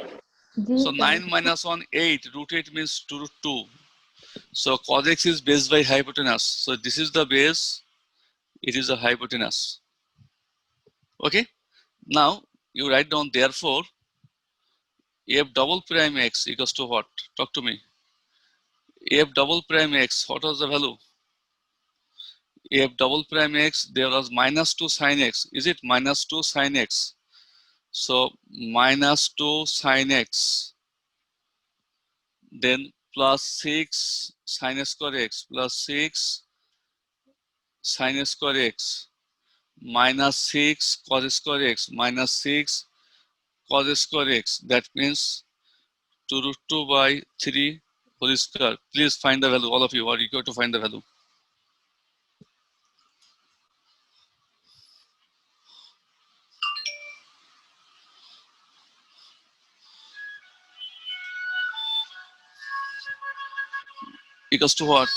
G, So sir. 9 minus 1, 8. Root 8 means 2 root 2. So cos x is base by hypotenuse. So this is the base. It is a hypotenuse. Okay? Now you write down therefore f double prime x equals to what? Talk to me. F double prime x, what was the value? F double prime x, there was minus 2 sin x. Is it minus 2 sin x? So minus 2 sin x. Then plus 6 sin square x plus 6 sin square x minus 6 cos square x minus 6 cos square x. That means 2 root 2 by 3 whole square. Please find the value. All of you are equal to find the value. Equals to what?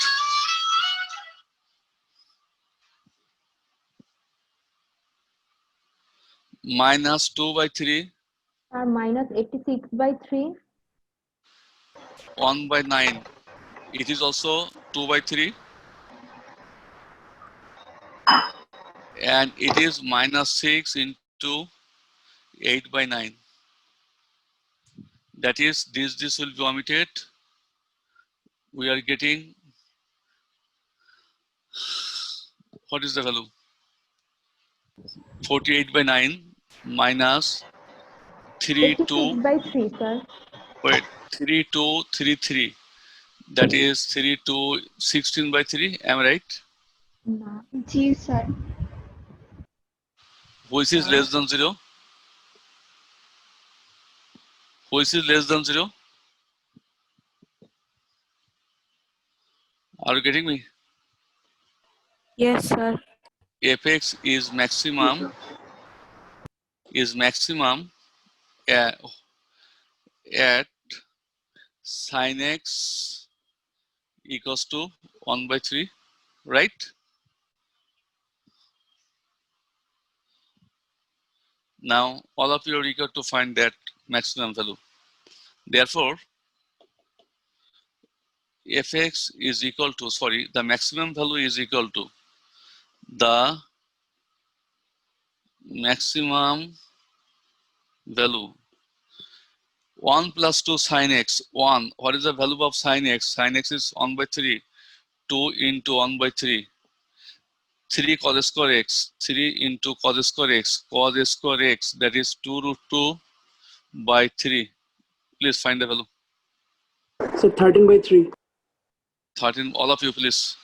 Minus 2 by 3, Sir, minus 86 by 3. 1 by 9. It is also 2 by 3. And it is minus 6 into 8 by 9. That is, this will be omitted. We are getting, what is the value? 48 by 9 minus 3, 86 2, by 3, sir. Wait, 3, 2, 3, 3. That is 3 to 16 by 3. Am I right? G sir. Which is less than 0? Which is less than 0? Are you getting me? Yes, sir. Fx is Yes, sir. maximum at sin x equals to 1 by 3, right? Now, all of you are eager to find that maximum value. Therefore, fx is equal to, the maximum value is equal to the maximum value 1 plus 2 sin x. 1. What is the value of sin x? Sin x is 1 by 3. 2 into 1 by 3. 3 cos square x. 3 into cos square x. Cos square x, that is 2 root 2 by 3. Please find the value. So 13 by 3. 13. All of you, please.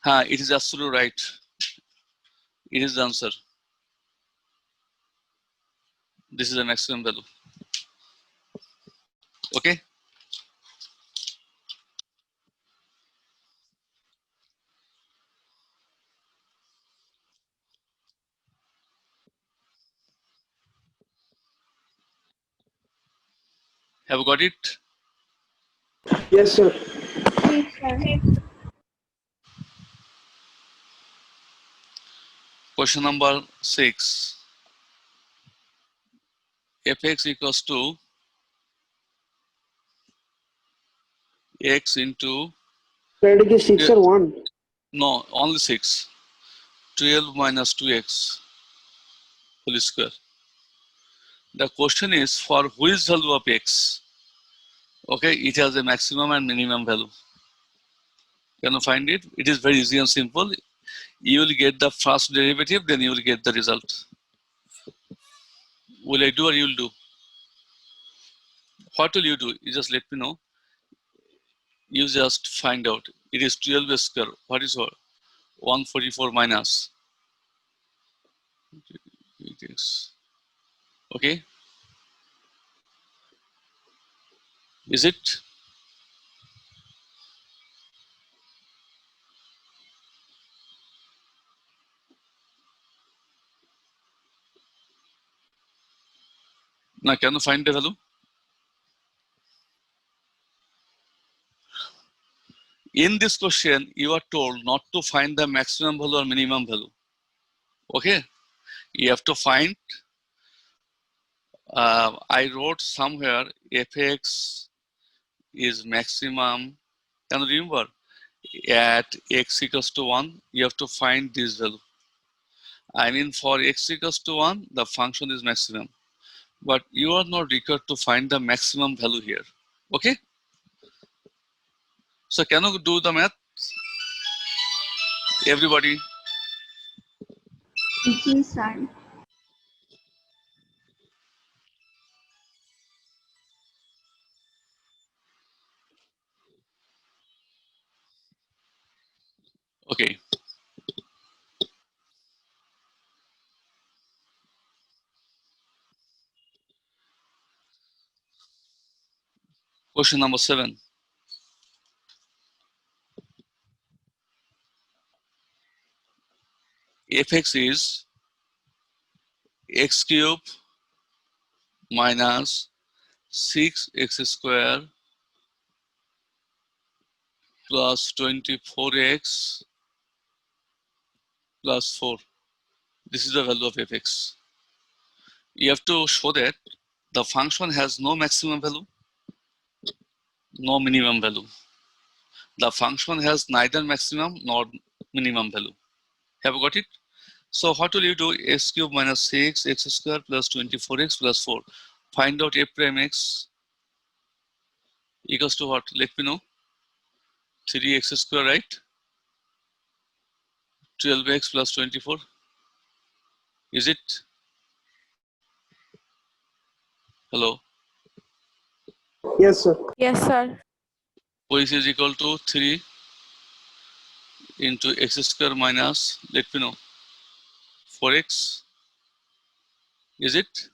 It is absolutely right. It is the answer. This is the maximum value. Okay. Have you got it? Yes, sir. G sir. Question number 6. Fx equals to x into, Try to get 6 or 1. no, only 6. 12 minus 2x whole square. The question is for which value of x? Okay, it has a maximum and minimum value. Can you find it? It is very easy and simple. You will get the first derivative, then you will get the result. Will I do or you will do? What will you do? You just let me know. You just find out. It is 12 square. What is 144 minus? It is. Okay. Is it? Now can you find the value? In this question, you are told not to find the maximum value or minimum value. Okay. You have to find, I wrote somewhere fx is maximum. Can you remember? At x equals to 1, you have to find this value. I mean, for x equals to 1, the function is maximum. But you are not required to find the maximum value here. Okay? So can you do the math? Everybody? G sir. Okay. Question number 7. Fx is x cube minus 6x square plus 24x plus 4. This is the value of fx. You have to show that the function has no maximum value, no minimum value. The function has neither maximum nor minimum value. Have you got it? So what will you do? X cube minus 6 x square plus 24x plus 4. Find out f prime x equals to what? Let me know. 3x square, right? 12x plus 24. Is it? Hello. Yes, sir. Yes, sir. Which is equal to 3 into x square minus, let me know, 4x. Is it?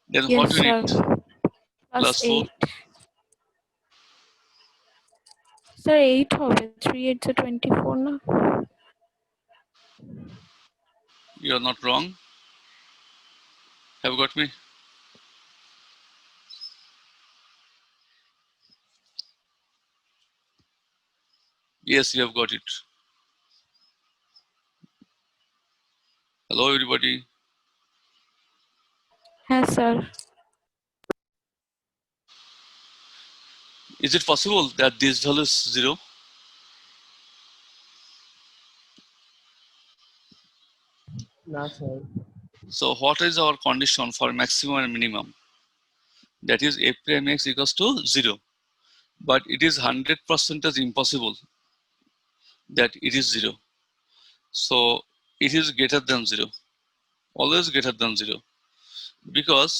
Then Yes, what we need? sir. Plus Plus 4. 8. Sir, 8 হবে 3 8 to 24 না? You are not wrong. Have you got me? Yes, you have got it. Hello, everybody. হ্যাঁ sir. Is it possible that this value is 0? No, sir. So what is our condition for maximum and minimum? That is f prime x equals to 0. But it is 100% impossible that it is 0. So it is greater than 0. Always greater than 0. Because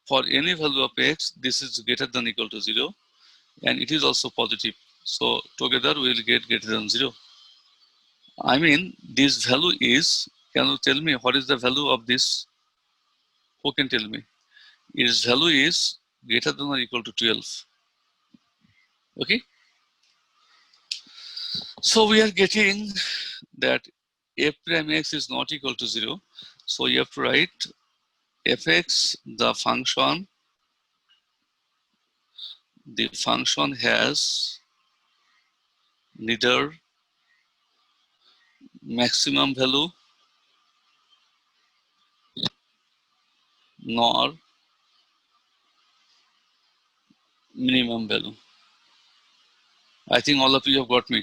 for any value of x, this is greater than equal to 0. And it is also positive. So together we will get greater than 0. I mean, this value is, can you tell me what is the value of this? Who can tell me? Its value is greater than or equal to 12. Okay. So we are getting that f prime x is not equal to 0. So you have to write fx, the function has neither maximum value nor minimum value. I think all of you have got me.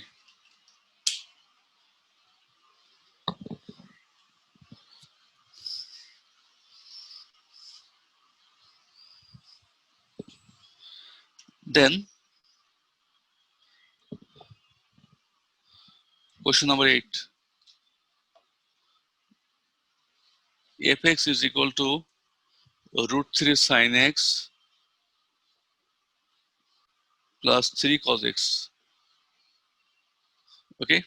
Then question number 8. Fx is equal to root 3 sin x plus 3 cos x. Okay.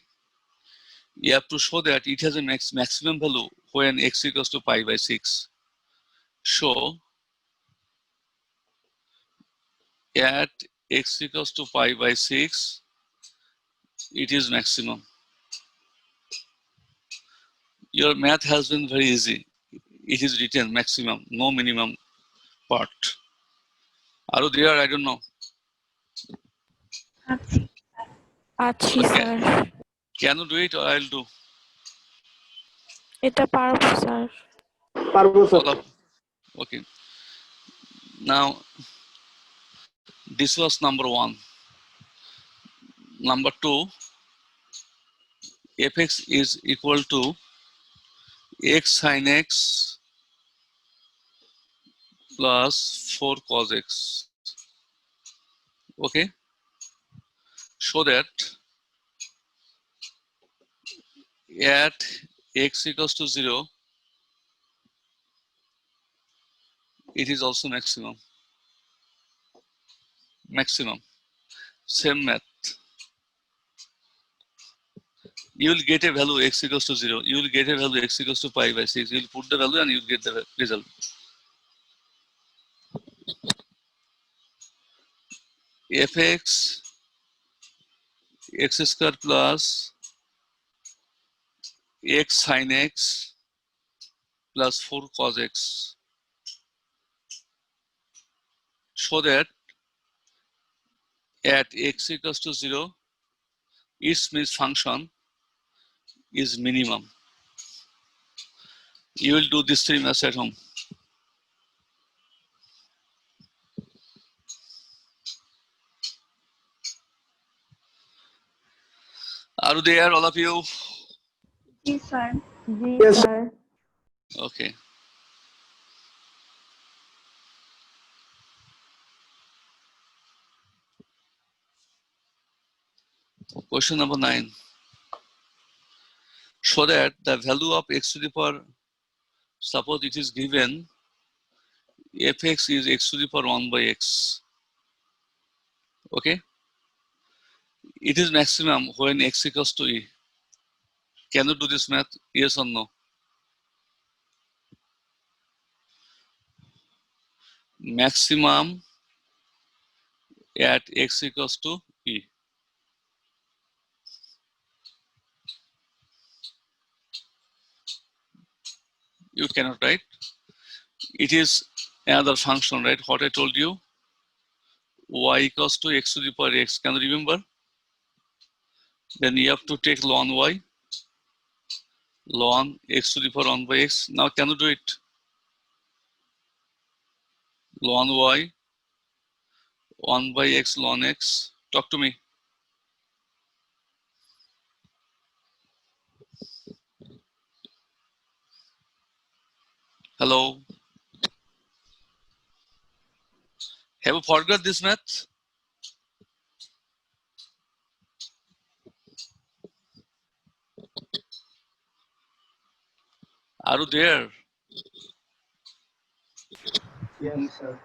You have to show that it has a maximum value when x equals to pi by 6. So at x equals to pi by 6, it is maximum. Your math has been very easy. It is written maximum, no minimum part. Are you there? I don't know. আছি Okay. Sir. Can you do it or I'll do? এটা পারবো sir. পারবো, sir. All of, okay. Now, this was number 1. Number 2, fx is equal to x sin x plus 4 cos x. Okay. So that at x equals to 0, it is also maximum. Maximum. Same math. You will get a value x equals to 0. You will get a value x equals to pi by 6. You will put the value and you will get the result. Fx x square plus x sin x plus 4 cos x. So that at x equals to 0, its means function is minimum. You will do this 3 maths at home. Are you there, all of you? G sir. G Yes, sir. Sir. Okay. Question number 9. So that the value of x to the power, suppose it is given fx is x to the power 1 by x. Okay, it is maximum when x equals to e. Can you do this math? Yes or no? Maximum at x equals to e. You cannot, right? It is another function, right? What I told you, y equals to x to the power x. Can you remember? Then you have to take ln y, ln x to the power 1 by x. Now can you do it? Ln y, 1 by x ln x. Talk to me. Hello. Have you forgot this math? Are you there? Yes, sir.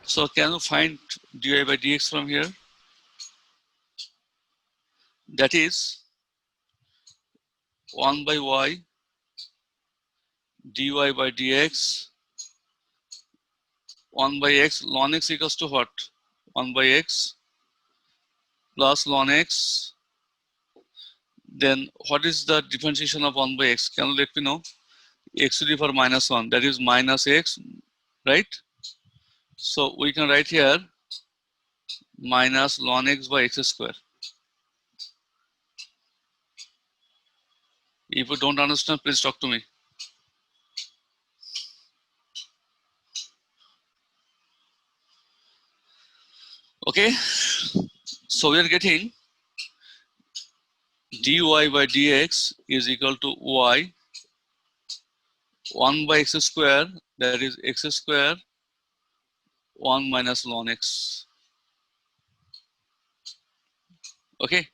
So can you find dy by dx from here? That is 1 by y dy by dx 1 by x ln x equals to what? 1 by x plus ln x. Then what is the differentiation of 1 by x? Can you let me know? X to the power minus 1, that is minus x, right? So we can write here minus ln x by x square. If you don't understand, please talk to me. Okay, so we are getting dy by dx is equal to y 1 by x square, that is x square 1 minus ln x. Okay,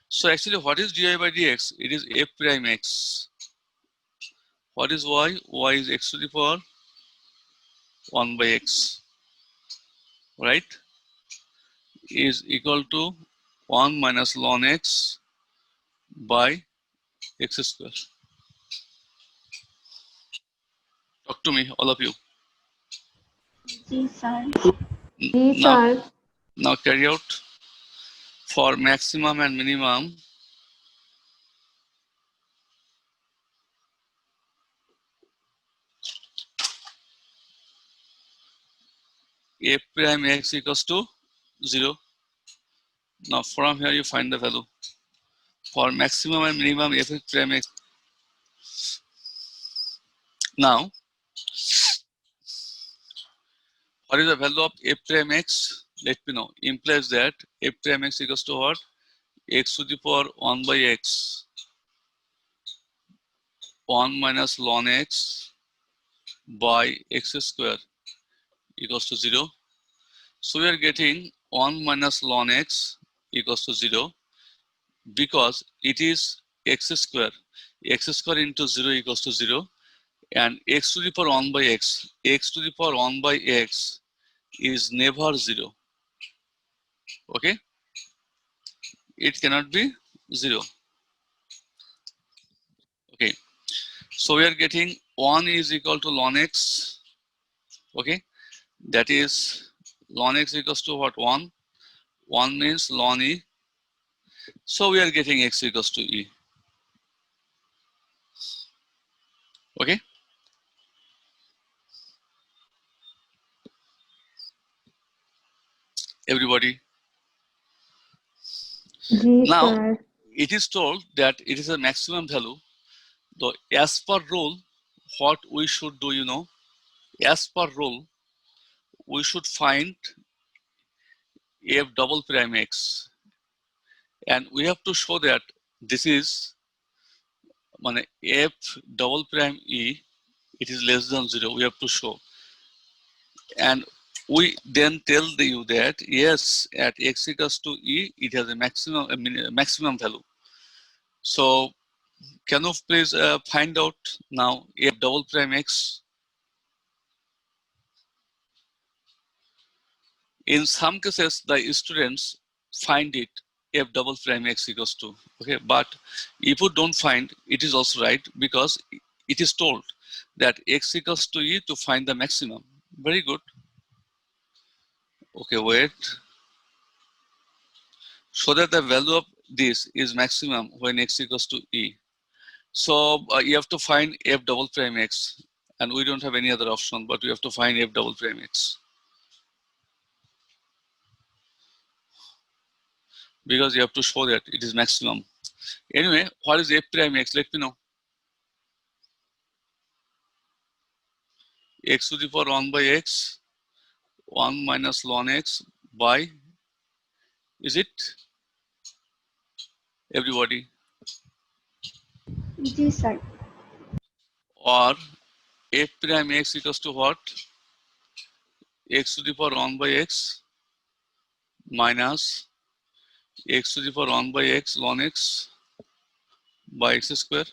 so actually what is dy by dx? It is f prime x. What is y? Y is x to the power 1 by x, right? Is equal to 1 minus ln x by x square. Talk to me, all of you. Ji, sir. Yes, Now, sir. now carry out for maximum and minimum. F prime x equals to 0. Now from here you find the value. For maximum and minimum f prime x. Now, what is the value of f prime x? Let me know. Implies that f prime x equals to what? X to the power 1 by x 1 minus ln x by x square equals to 0. So we are getting 1 minus ln x equals to 0 because it is x square. X square into 0 equals to 0, and x to the power 1 by x to the power 1 by x is never 0. Okay, it cannot be 0. Okay, so we are getting 1 is equal to ln x. Okay, that is ln x equals to what? 1. 1 means ln e. So we are getting x equals to e. Okay, everybody. Yes, Now sir. it is told that it is a maximum value. So as per rule, what we should do, as per rule, we should find f double prime x, and we have to show that this is f double prime e, it is less than 0. We have to show, and we then tell you that yes, at x equals to e, it has a maximum value. So Can you please find out now f double prime x? In some cases, the students find it f double prime x equals to, okay, but if you don't find, it is also right because it is told that x equals to e to find the maximum. Very good. Okay, wait. So that the value of this is maximum when x equals to e. So you have to find f double prime x, and we don't have any other option, but we have to find f double prime x because you have to show that it is maximum. Anyway, what is f prime x? Let me know. X to the power 1 by x, 1 minus ln x by, is it everybody? जी sir. Or f prime x equals to what? X to the power 1 by x minus x to the power 1 by x ln x by x square.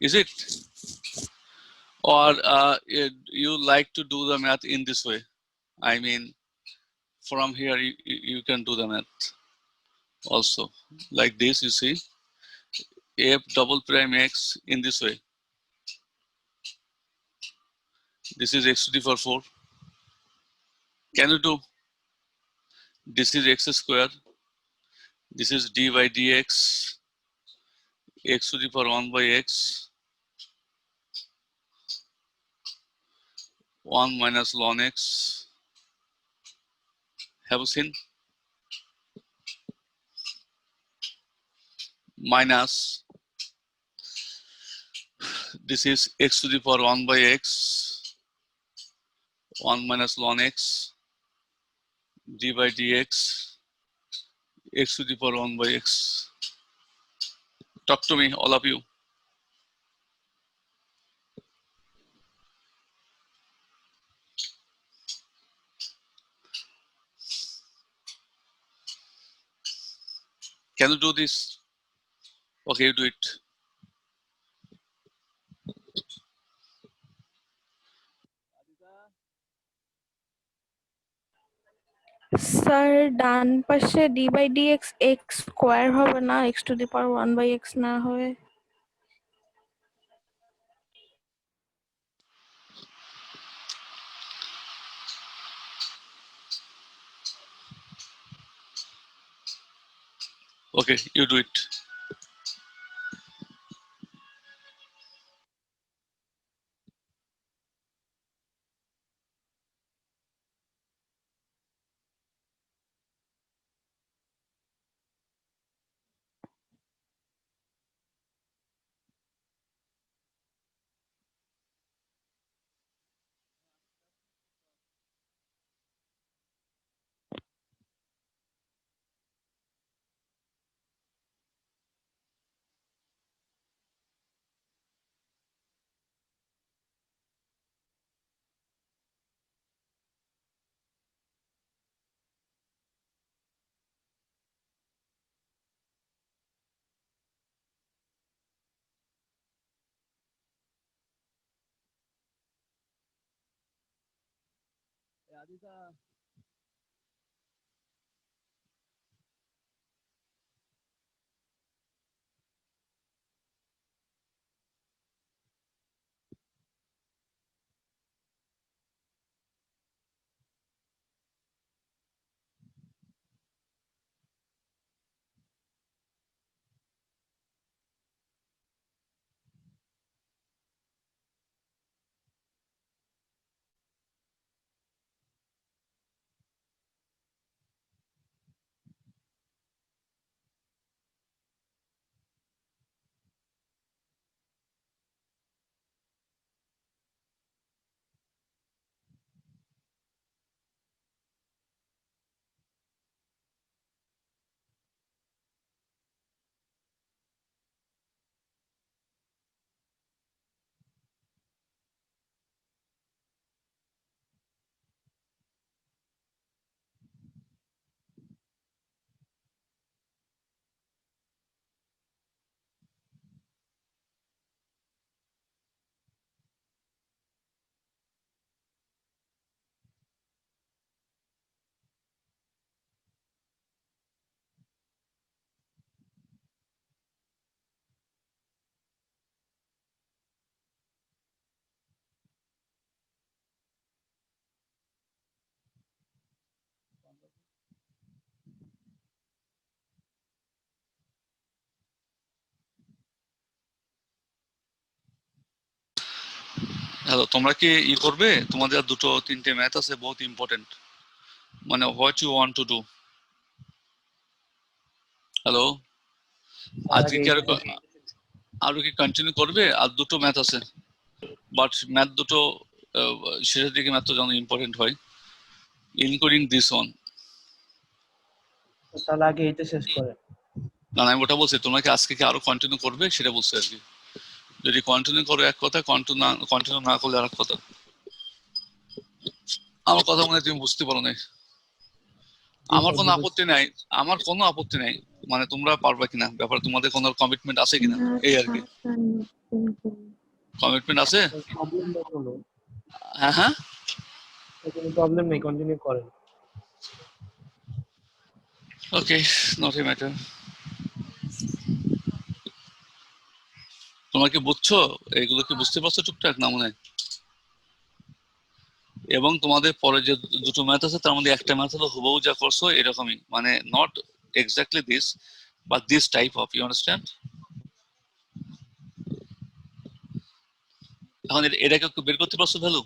Is it? Or you like to do the math in this way? I mean, from here you can do the math also. Like this, you see, f double prime x in this way. This is x to the power 4. Can you do? This is x square. This is d by dx, x to the power 1 by x, 1 minus ln x. Have you seen? Minus, this is x to the power 1 by x, 1 minus ln x, d by dx, x to the power 1 by x. Talk to me, all of you. Can you do this? Okay, you do it. Sir ডান পাশে d by dx x square হবে না, x to the power 1 by x না হয়ে? Okay, you do it. Hello, তোমরা কি করবে? তোমাদের দুটো তিনটে ম্যাথ আছে, বহুত ইম্পর্টেন্ট, মানে what you want to do. Hello, আজকে কি আরো কি কন্টিনিউ করবে? আর দুটো ম্যাথ আছে, বাট ম্যাথ দুটো শেষের দিকে ম্যাথ তো যেন ইম্পর্টেন্ট হয়, ইনক্লুডিং দিস ওয়ান। তাহলে আগে এইটা শেষ করে। না, আমি ওটা বলছি, তোমরা কি আজকে কি আরো কন্টিনিউ করবে সেটা বলছি আর কি। যদি কন্টিনিউ করো এক কথা, কন্টিনিউ না করলে আর এক কথা। আমার কথা মনে হয় তুমি বুঝতে পারো না। আমার কোনো আপত্তি নাই, আমার কোনো আপত্তি নাই, মানে তোমরা পারবে কিনা ব্যাপার, তোমাদের কোনো কমিটমেন্ট আছে কিনা এই আর কি। কমিটমেন্ট আছে? প্রবলেম নেই কোনো, হ্যাঁ হ্যাঁ, কোনো প্রবলেম নেই, কন্টিনিউ করেন। ওকে, নট এ ম্যাটার। তোমরা কি বুঝছো? এইগুলো কি বুঝতে পারছো টুকটাক না মনে হয়? এবং তোমাদের পরে যে দুটো ম্যাথ আছে তার মধ্যে একটা ম্যাথ হলো হুবহু যা করছো এরকমই, মানে not exactly this but this type of, you understand? এখন এটাকে একটু বের করতে পারছো ভ্যালু?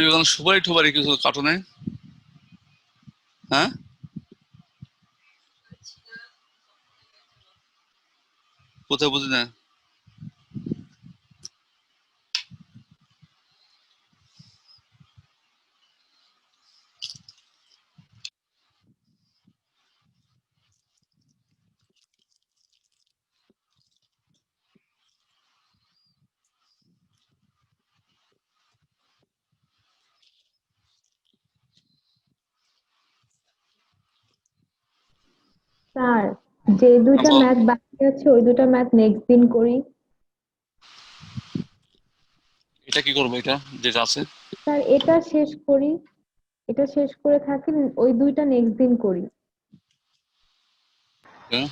এখন সুপারি টুপারি কিছু কাটো নাই? হ্যাঁ, কোথায় বুঝি না? স্যার, যে দুইটা ম্যাথ বাকি আছে ওই দুটো ম্যাথ নেক্সট দিন করি। এটা কি করবো, এটা যেটা আছে? স্যার, এটা শেষ করি, এটা শেষ করে থাকি, ওই দুইটা নেক্সট দিন করি। হ্যাঁ?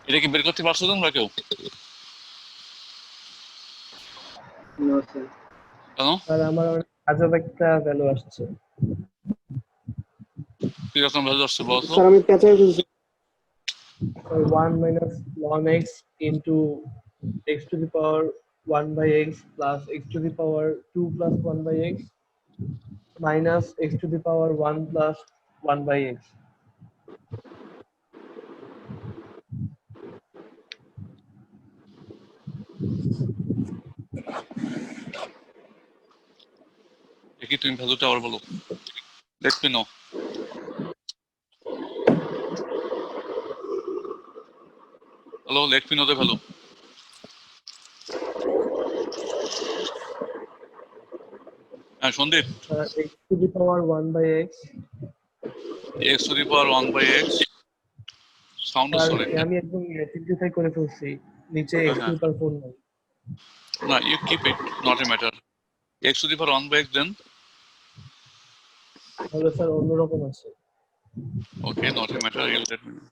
এটা কি বের করতে পারছো তোমরা কেউ? No sir. কেন? আর আমার আজব একটা ভ্যালু আসছে। কিরকম ভ্যালু আসছে বলতো? স্যার আমি পেঁচাই ফেলছি। 1 minus 1x into x to the power 1 by x plus x to the power 2 plus 1 by x minus x to the power 1 plus 1 by x. দেখি তুমি ভ্যালুটা আবার বলো, let me no. Hello, let me know the value. হ্যাঁ Sandeep, x to the power 1 by x. x to the power 1 by x, sound আর হচ্ছে না। আমি একদম সিম্পলিফাই করে ফেলছি, নিচে x to হ্যাঁ, the power 4 নাই। না, you keep it, not a matter. x to the power 1 by x then? তাহলে স্যার অন্যরকম আছে। Okay, not a matter, you let me know.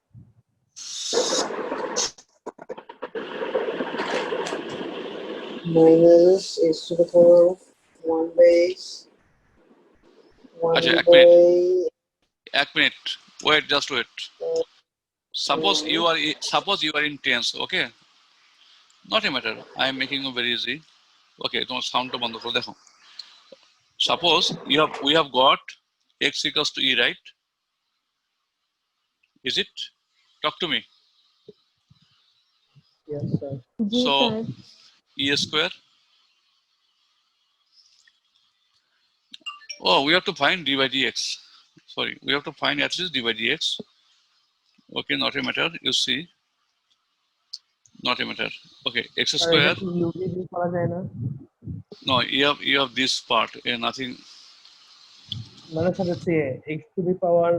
Minus x to the power 1 by x 1 আচ্ছা, by এক minute, wait, just wait. Suppose you are in tens, okay? Not a matter, I am making it very easy. Okay, তোমার সাউন্ডটা বন্ধ করো, দেখো। Suppose we have got x equals to e, right? Is it? Talk to me. yes sir. G So sir. e square. Oh, we have to find d by dx. Sorry, we have to find at least d by dx. Okay, not a matter. You see, not a matter. Okay, x sir এটা square. কি ইউডিডি করা যায় না? No, you have this part and nothing. মানে sir হচ্ছে x to the power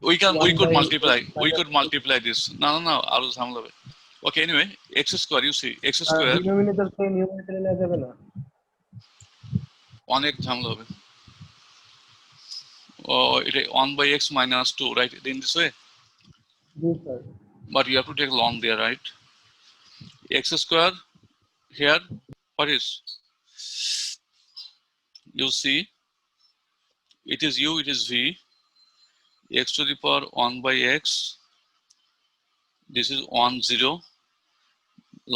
We 1 could by multiply. x We minus could multiply this. No, no, no. I'll handle it. Okay, anyway, x square. You see, x square. Denominator কে নিউমারেটরে নেওয়া যাবে না? অনেক ঝামেলা হবে। Oh, it is 1 by x minus 2, right? In this way. G sir. But you have to take long there, right? X square here. What is? You see, it is u, it is v. X to the power 1 by x. This is 1, 0.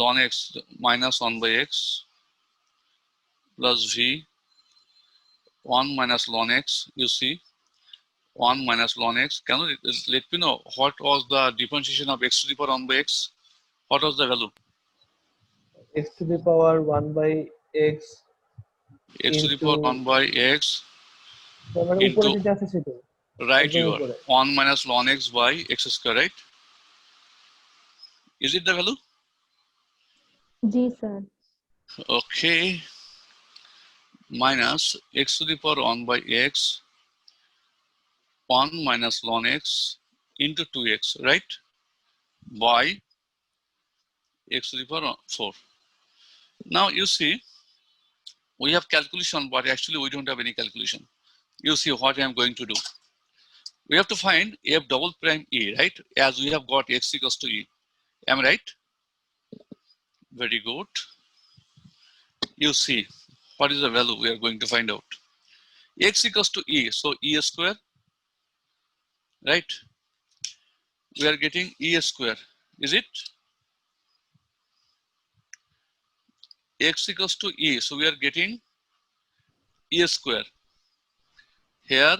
Ln x minus 1 by x plus v. 1 minus ln x. You see, 1 minus ln x. Can you let me know what was the differentiation of x to the power 1 by x? What was the value? x to the power 1 by x X to the into power 1 by x মানে উপরে into, যেটা আছে সেটা right, একদম you are উপরে 1 minus ln x by x square, right? Is it the value? G sir. Okay, minus x to the power 1 by x 1 minus ln x into 2x, right? By x to the power 4. Now you see, we have calculation, but actually we don't have any calculation. You see what I am going to do. We have to find f double prime e, right? As we have got x equals to e. Am I right? Very good. You see, what is the value we are going to find out? X equals to e, so e square, right? We are getting e square, is it? X equals to e, so we are getting e square. Here,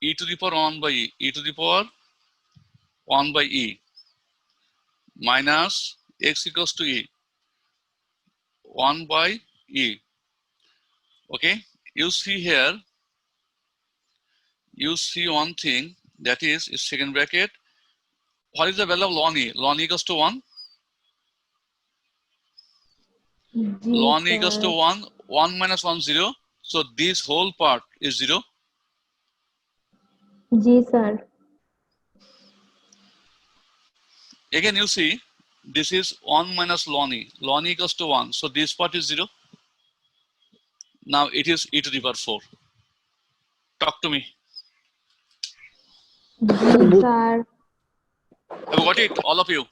e to the power 1 by e to the power 1 by e minus x equals to e 1 by e. Okay, you see here, you see one thing, that is second bracket. What is the value of ln e? Ln e equals to 1. G Ln e equals sir. to 1, 1 minus 1, 0. So this whole part is 0. G sir. Again, you see, this is 1 minus ln e. Ln e equals to 1. So this part is 0. Now it is e to the power 4. Talk to me. G sir. Have you got it, all of you?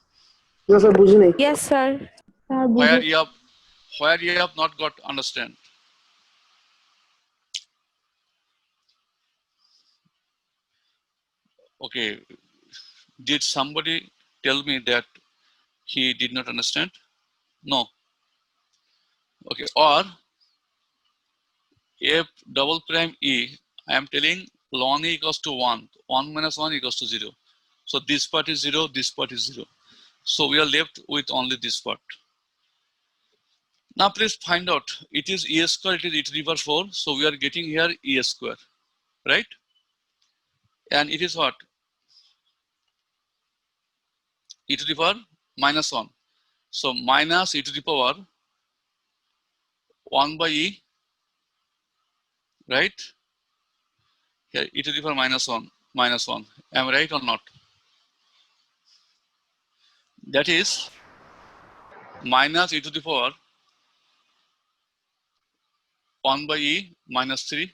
না sir বুঝি নাই। Yes, sir. Sir Where বুঝেছি। you have not got understand. Okay, did somebody tell me that he did not understand? No. Okay, or f double prime e, I am telling ln e equals to 1. 1 minus 1 equals to 0. So this part is 0, this part is 0. So we are left with only this part. Now please find out, it is e square, it is e to the power 4. So we are getting here e square, right? And it is what? E to the power minus 1. So minus e to the power 1 by e, right? Here e to the power minus 1, minus 1. Am I right or not? That is minus e to the power 1 by e minus 3.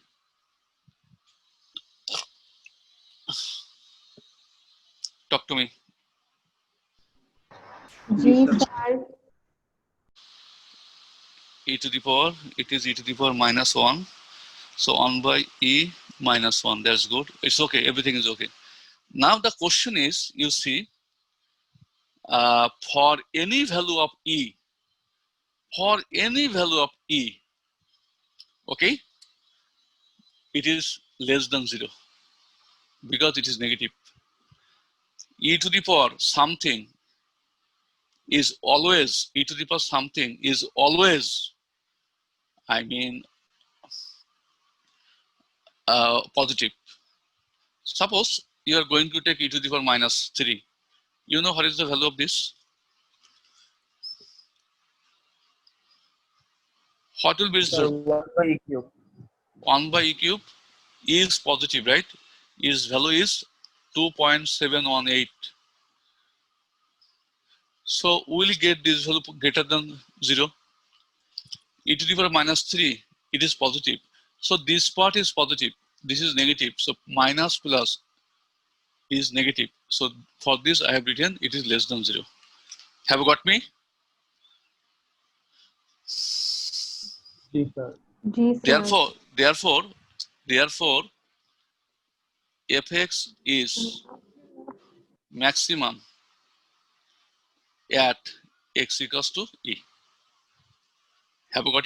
Talk to me. G sir. E to the power, it is e to the power minus 1. So 1 by e minus 1. That's good. It's okay. Everything is okay. Now the question is, you see, for any value of e, for any value of e, okay, it is less than 0 because it is negative. E to the power something is always, e to the power something is always, I mean, positive. Suppose you are going to take e to the power minus 3. You know what is the value of this? What will be its Sir, value? 1 by e cube. 1 by e cube is positive, right? Its value is 2.718. So we will get this value greater than 0. E to the power minus 3, it is positive. So this part is positive. This is negative. So minus plus is negative. So for this I have written it is less than 0. Have you got me? G, sir. G, sir. Therefore, fx is maximum at x equals to e. Have you got it?